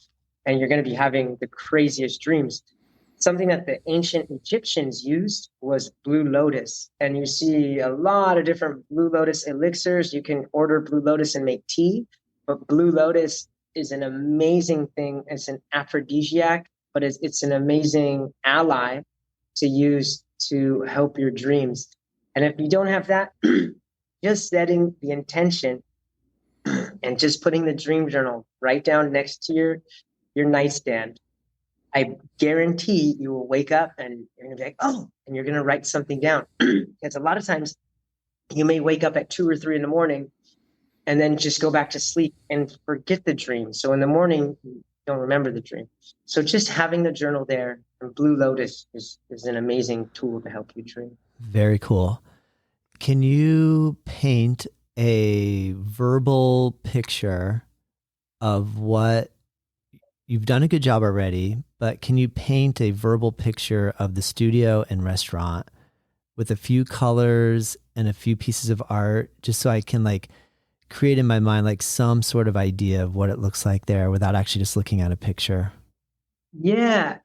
and you're going to be having the craziest dreams. Something that the ancient Egyptians used was blue lotus. And you see a lot of different blue lotus elixirs. You can order blue lotus and make tea, but blue lotus is an amazing thing. It's an aphrodisiac, but it's an amazing ally to use to help your dreams. And if you don't have that, just setting the intention and just putting the dream journal right down next to your nightstand, I guarantee you will wake up and you're going to be like, oh, and you're going to write something down. Because a lot of times you may wake up at 2 or 3 in the morning and then just go back to sleep and forget the dream. So in the morning, you don't remember the dream. So just having the journal there, and Blue Lotus is an amazing tool to help you dream. Very cool. Can you paint a verbal picture of what you've done a good job already, but can you paint a verbal picture of the studio and restaurant with a few colors and a few pieces of art, just so I can like create in my mind like some sort of idea of what it looks like there without actually just looking at a picture? Yeah.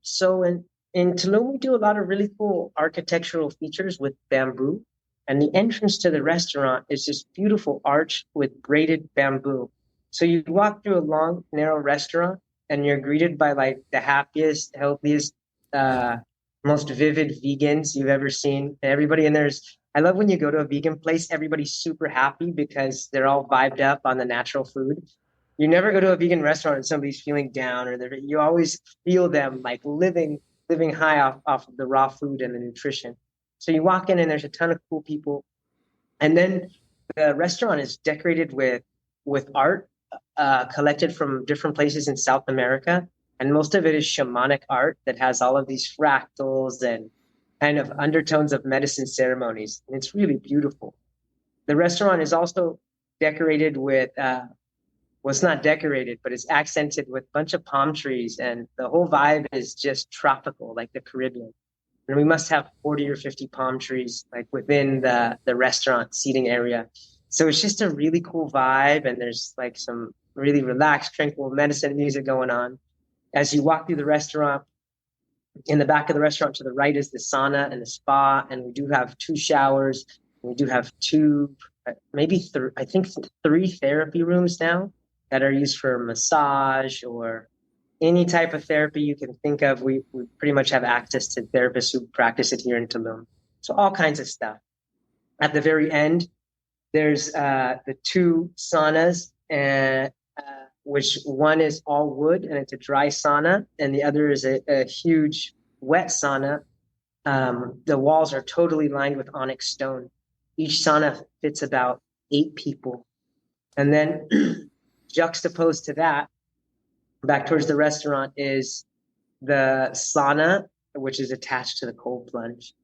So in Tulum, we do a lot of really cool architectural features with bamboo. And the entrance to the restaurant is this beautiful arch with braided bamboo. So you walk through a long, narrow restaurant and you're greeted by like the happiest, healthiest, most vivid vegans you've ever seen. And everybody in there's, I love when you go to a vegan place, everybody's super happy because they're all vibed up on the natural food. You never go to a vegan restaurant and somebody's feeling down, or you always feel them like living high off of the raw food and the nutrition. So you walk in and there's a ton of cool people. And then the restaurant is decorated with art collected from different places in South America. And most of it is shamanic art that has all of these fractals and kind of undertones of medicine ceremonies. And it's really beautiful. The restaurant is also decorated with well, it's not decorated, but it's accented with a bunch of palm trees, and the whole vibe is just tropical, like the Caribbean. And we must have 40 or 50 palm trees like within the restaurant seating area. So it's just a really cool vibe, and there's like some really relaxed, tranquil medicine music going on. As you walk through the restaurant, in the back of the restaurant to the right is the sauna and the spa, and we do have 2 showers. We do have two, I think 3 therapy rooms now that are used for massage or any type of therapy you can think of. We pretty much have access to therapists who practice it here in Tulum. So all kinds of stuff. At the very end, there's the 2 saunas, and which one is all wood and it's a dry sauna, and the other is a huge wet sauna. The walls are totally lined with onyx stone. Each sauna fits about 8 people. And then juxtaposed to that, back towards the restaurant, is the sauna, which is attached to the cold plunge.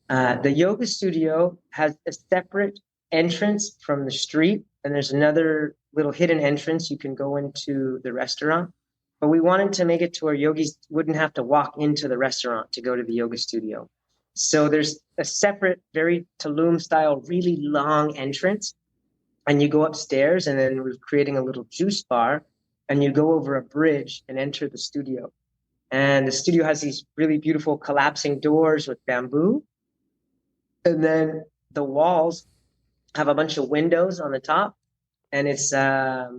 The yoga studio has a separate entrance from the street, and there's another little hidden entrance you can go into the restaurant. But we wanted to make it to where yogis wouldn't have to walk into the restaurant to go to the yoga studio. So there's a separate, very Tulum style, really long entrance, and you go upstairs, and then we're creating a little juice bar, and you go over a bridge and enter the studio. And the studio has these really beautiful collapsing doors with bamboo. And then the walls have a bunch of windows on the top, and it's a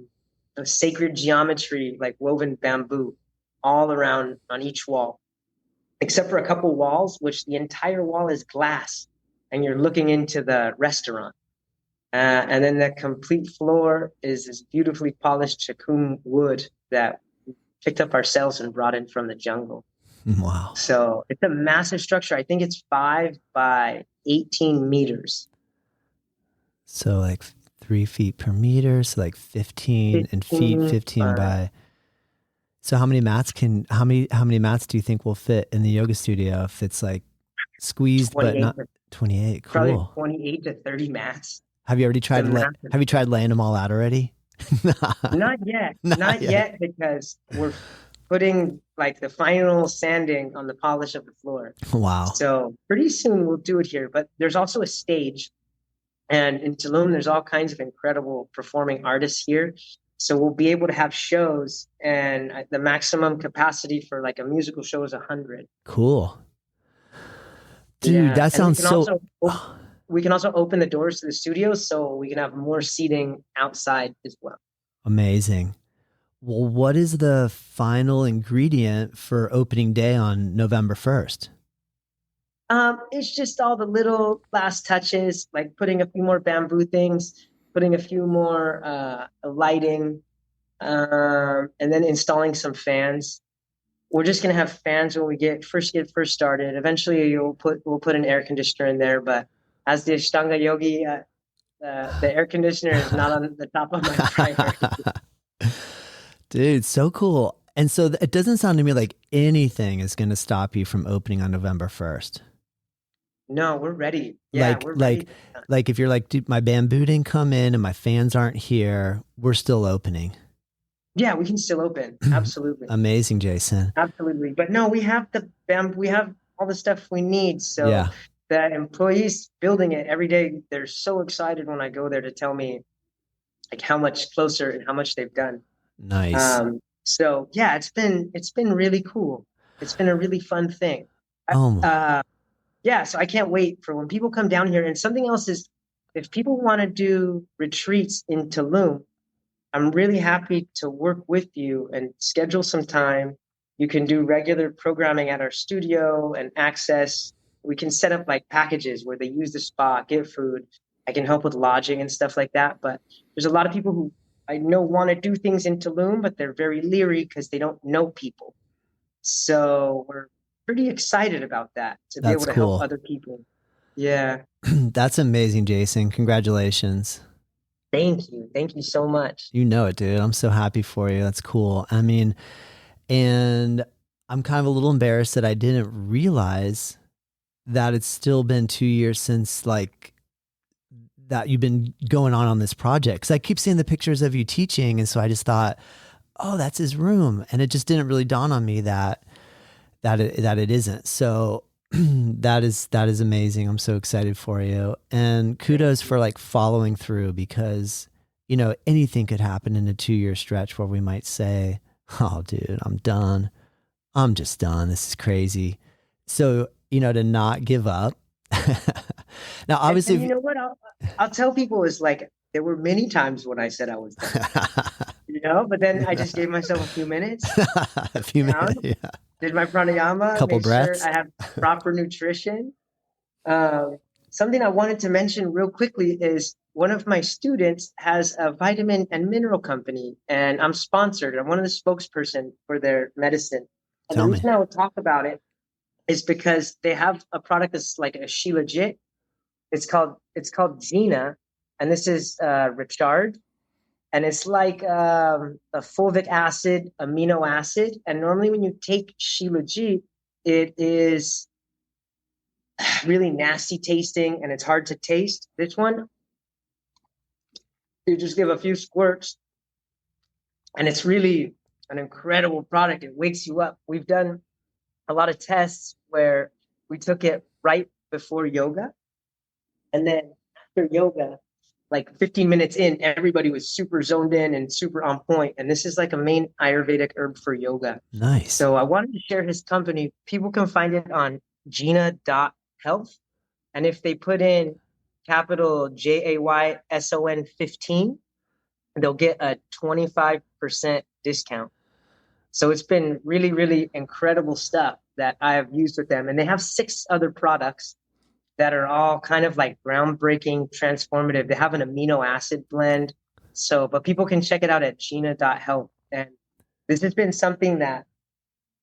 sacred geometry, like woven bamboo all around on each wall, except for a couple walls, which the entire wall is glass, and you're looking into the restaurant. And then the complete floor is this beautifully polished chakum wood that we picked up ourselves and brought in from the jungle. Wow. So it's a massive structure. I think it's 5 by 18 meters. So like 3 feet per meter, so like 15 and feet 15 by. So how many mats how many mats do you think will fit in the yoga studio if it's like squeezed but not 28? Cool. Probably 28 to 30 mats. Have you already tried have you tried laying them all out already? Not yet. Not yet, because we're putting like the final sanding on the polish of the floor. Wow. So pretty soon we'll do it here. But there's also a stage. And in Tulum, there's all kinds of incredible performing artists here. So we'll be able to have shows, and the maximum capacity for like a musical show is 100. Cool. Dude, that sounds so... We can also open the doors to the studio so we can have more seating outside as well. Amazing. Well, what is the final ingredient for opening day on November 1st? It's just all the little last touches, like putting a few more bamboo things, putting a few more lighting, and then installing some fans. We're just gonna have fans when we get first started. Eventually, we'll put an air conditioner in there, but as the Ashtanga yogi, the air conditioner is not on the top of my priority. Dude, so cool. And so it doesn't sound to me like anything is going to stop you from opening on November 1st. No, we're ready. Yeah, we're ready. Like if you're like, dude, my bamboo didn't come in and my fans aren't here, we're still opening. Yeah, we can still open. Absolutely. Amazing, Jayson. Absolutely. But no, we have the bamboo, we have all the stuff we need. So yeah. The employees building it every day, they're so excited when I go there to tell me like how much closer and how much they've done. Nice. So yeah, it's been really cool. It's been a really fun thing. Yeah, so I can't wait for when people come down here. And something else is, if people want to do retreats in Tulum, I'm really happy to work with you and schedule some time. You can do regular programming at our studio and access. We can set up like packages where they use the spa, get food. I can help with lodging and stuff like that. But there's a lot of people who I know want to do things in Tulum, but they're very leery because they don't know people. So we're pretty excited about that, to be able to help other people. Yeah. That's amazing, Jayson. Congratulations. Thank you. Thank you so much. You know it, dude. I'm so happy for you. That's cool. I mean, and I'm kind of a little embarrassed that I didn't realize that it's still been 2 years since like that you've been going on this project. Cause I keep seeing the pictures of you teaching. And so I just thought, oh, that's his room. And it just didn't really dawn on me that it isn't. So that is amazing. I'm so excited for you. And kudos for like following through, because, you know, anything could happen in a 2-year stretch where we might say, oh dude, I'm done. I'm just done. This is crazy. So, you know, to not give up. Now, obviously, and you know what? I'll tell people is like, there were many times when I said I was done, you know, but then I just gave myself a few minutes, a few minutes, yeah. Did my pranayama, couple made breaths. sure I have proper nutrition. Something I wanted to mention real quickly is one of my students has a vitamin and mineral company, and I'm sponsored. I'm one of the spokesperson for their medicine. And Tell the me. reason I would talk about it is because they have a product that's like a Shilajit. It's called Gina, and this is Richard, and it's like a fulvic acid, amino acid. And normally when you take Shilajit, it is really nasty tasting and it's hard to taste. This one, you just give a few squirts, and it's really an incredible product. It wakes you up. We've done a lot of tests where we took it right before yoga, and then after yoga, like 15 minutes in, everybody was super zoned in and super on point. And this is like a main Ayurvedic herb for yoga. Nice. So I wanted to share his company. People can find it on gina.health. And if they put in capital JAYSON 15, they'll get a 25% discount. So it's been really, really incredible stuff that I have used with them. And they have 6 other products that are all kind of like groundbreaking, transformative. They have an amino acid blend. So, but people can check it out at gina.health. And this has been something that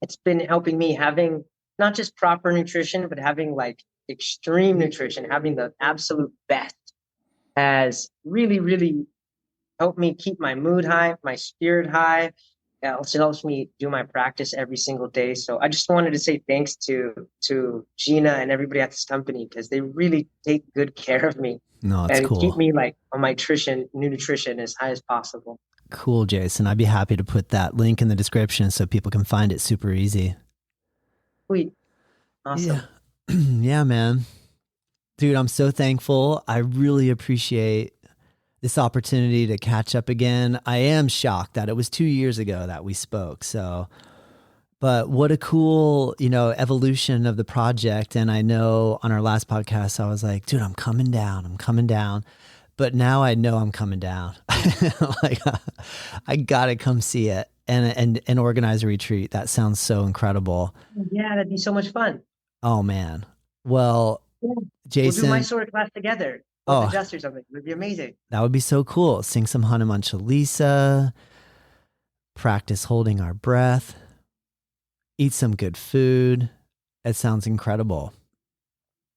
it's been helping me, having not just proper nutrition, but having like extreme nutrition, having the absolute best, has really, really helped me keep my mood high, my spirit high. It also helps me do my practice every single day. So I just wanted to say thanks to Gina and everybody at this company, because they really take good care of me. No, it's and cool. Keep me like on my nutrition as high as possible. Cool, Jayson. I'd be happy to put that link in the description so people can find it super easy. Sweet. Awesome. Yeah. Yeah, man. Dude, I'm so thankful. I really appreciate this opportunity to catch up again. I am shocked that it was 2 years ago that we spoke. So, but what a cool, you know, evolution of the project. And I know on our last podcast, I was like, dude, I'm coming down. But now I know I'm coming down. Like, I gotta come see it and organize a retreat. That sounds so incredible. Yeah, that'd be so much fun. Oh man. Well, Yeah. Jayson, We'll do Mysore class together. Oh. Adjust or something. It would be amazing. That would be so cool. Sing some Hanuman Chalisa, practice holding our breath, eat some good food. It sounds incredible.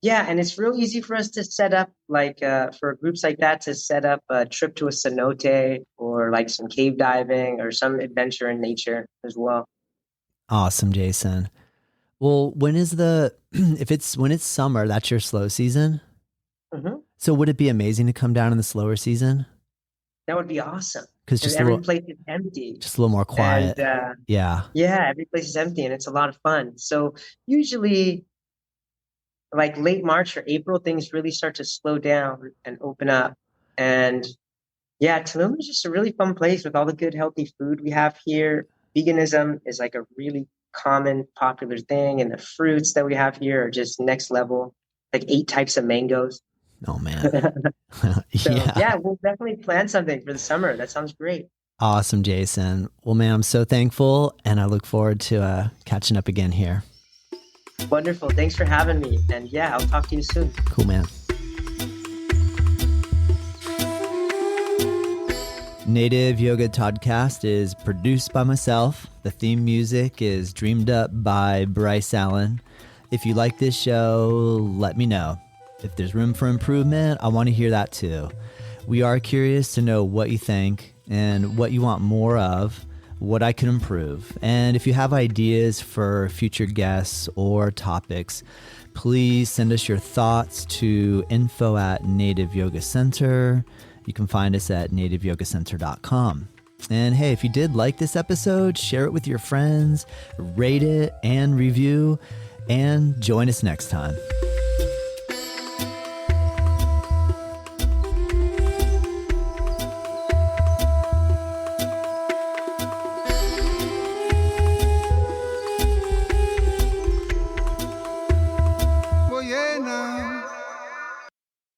Yeah, and it's real easy for us to set up, like for groups like that, to set up a trip to a cenote or like some cave diving or some adventure in nature as well. Awesome, Jayson. Well, when is when it's summer, that's your slow season? Mm-hmm. So would it be amazing to come down in the slower season? That would be awesome. Because just every place is empty. Just a little more quiet. And, yeah, every place is empty and it's a lot of fun. So usually like late March or April, things really start to slow down and open up. And yeah, Tulum is just a really fun place with all the good, healthy food we have here. Veganism is like a really common, popular thing. And the fruits that we have here are just next level, like 8 types of mangoes. Oh man. So, yeah, we'll definitely plan something for the summer. That sounds great. Awesome, Jayson. Well, man, I'm so thankful and I look forward to catching up again here. Wonderful. Thanks for having me. And yeah, I'll talk to you soon. Cool, man. Native Yoga Toddcast is produced by myself. The theme music is dreamed up by Bryce Allen. If you like this show, let me know. If there's room for improvement, I want to hear that too. We are curious to know what you think and what you want more of. what I could improve. And if you have ideas for future guests or topics, please send us your thoughts to info@Native Yoga Center. You can find us at nativeyogacenter.com. And hey, if you did like this episode, share it with your friends, rate it and review, and join us next time.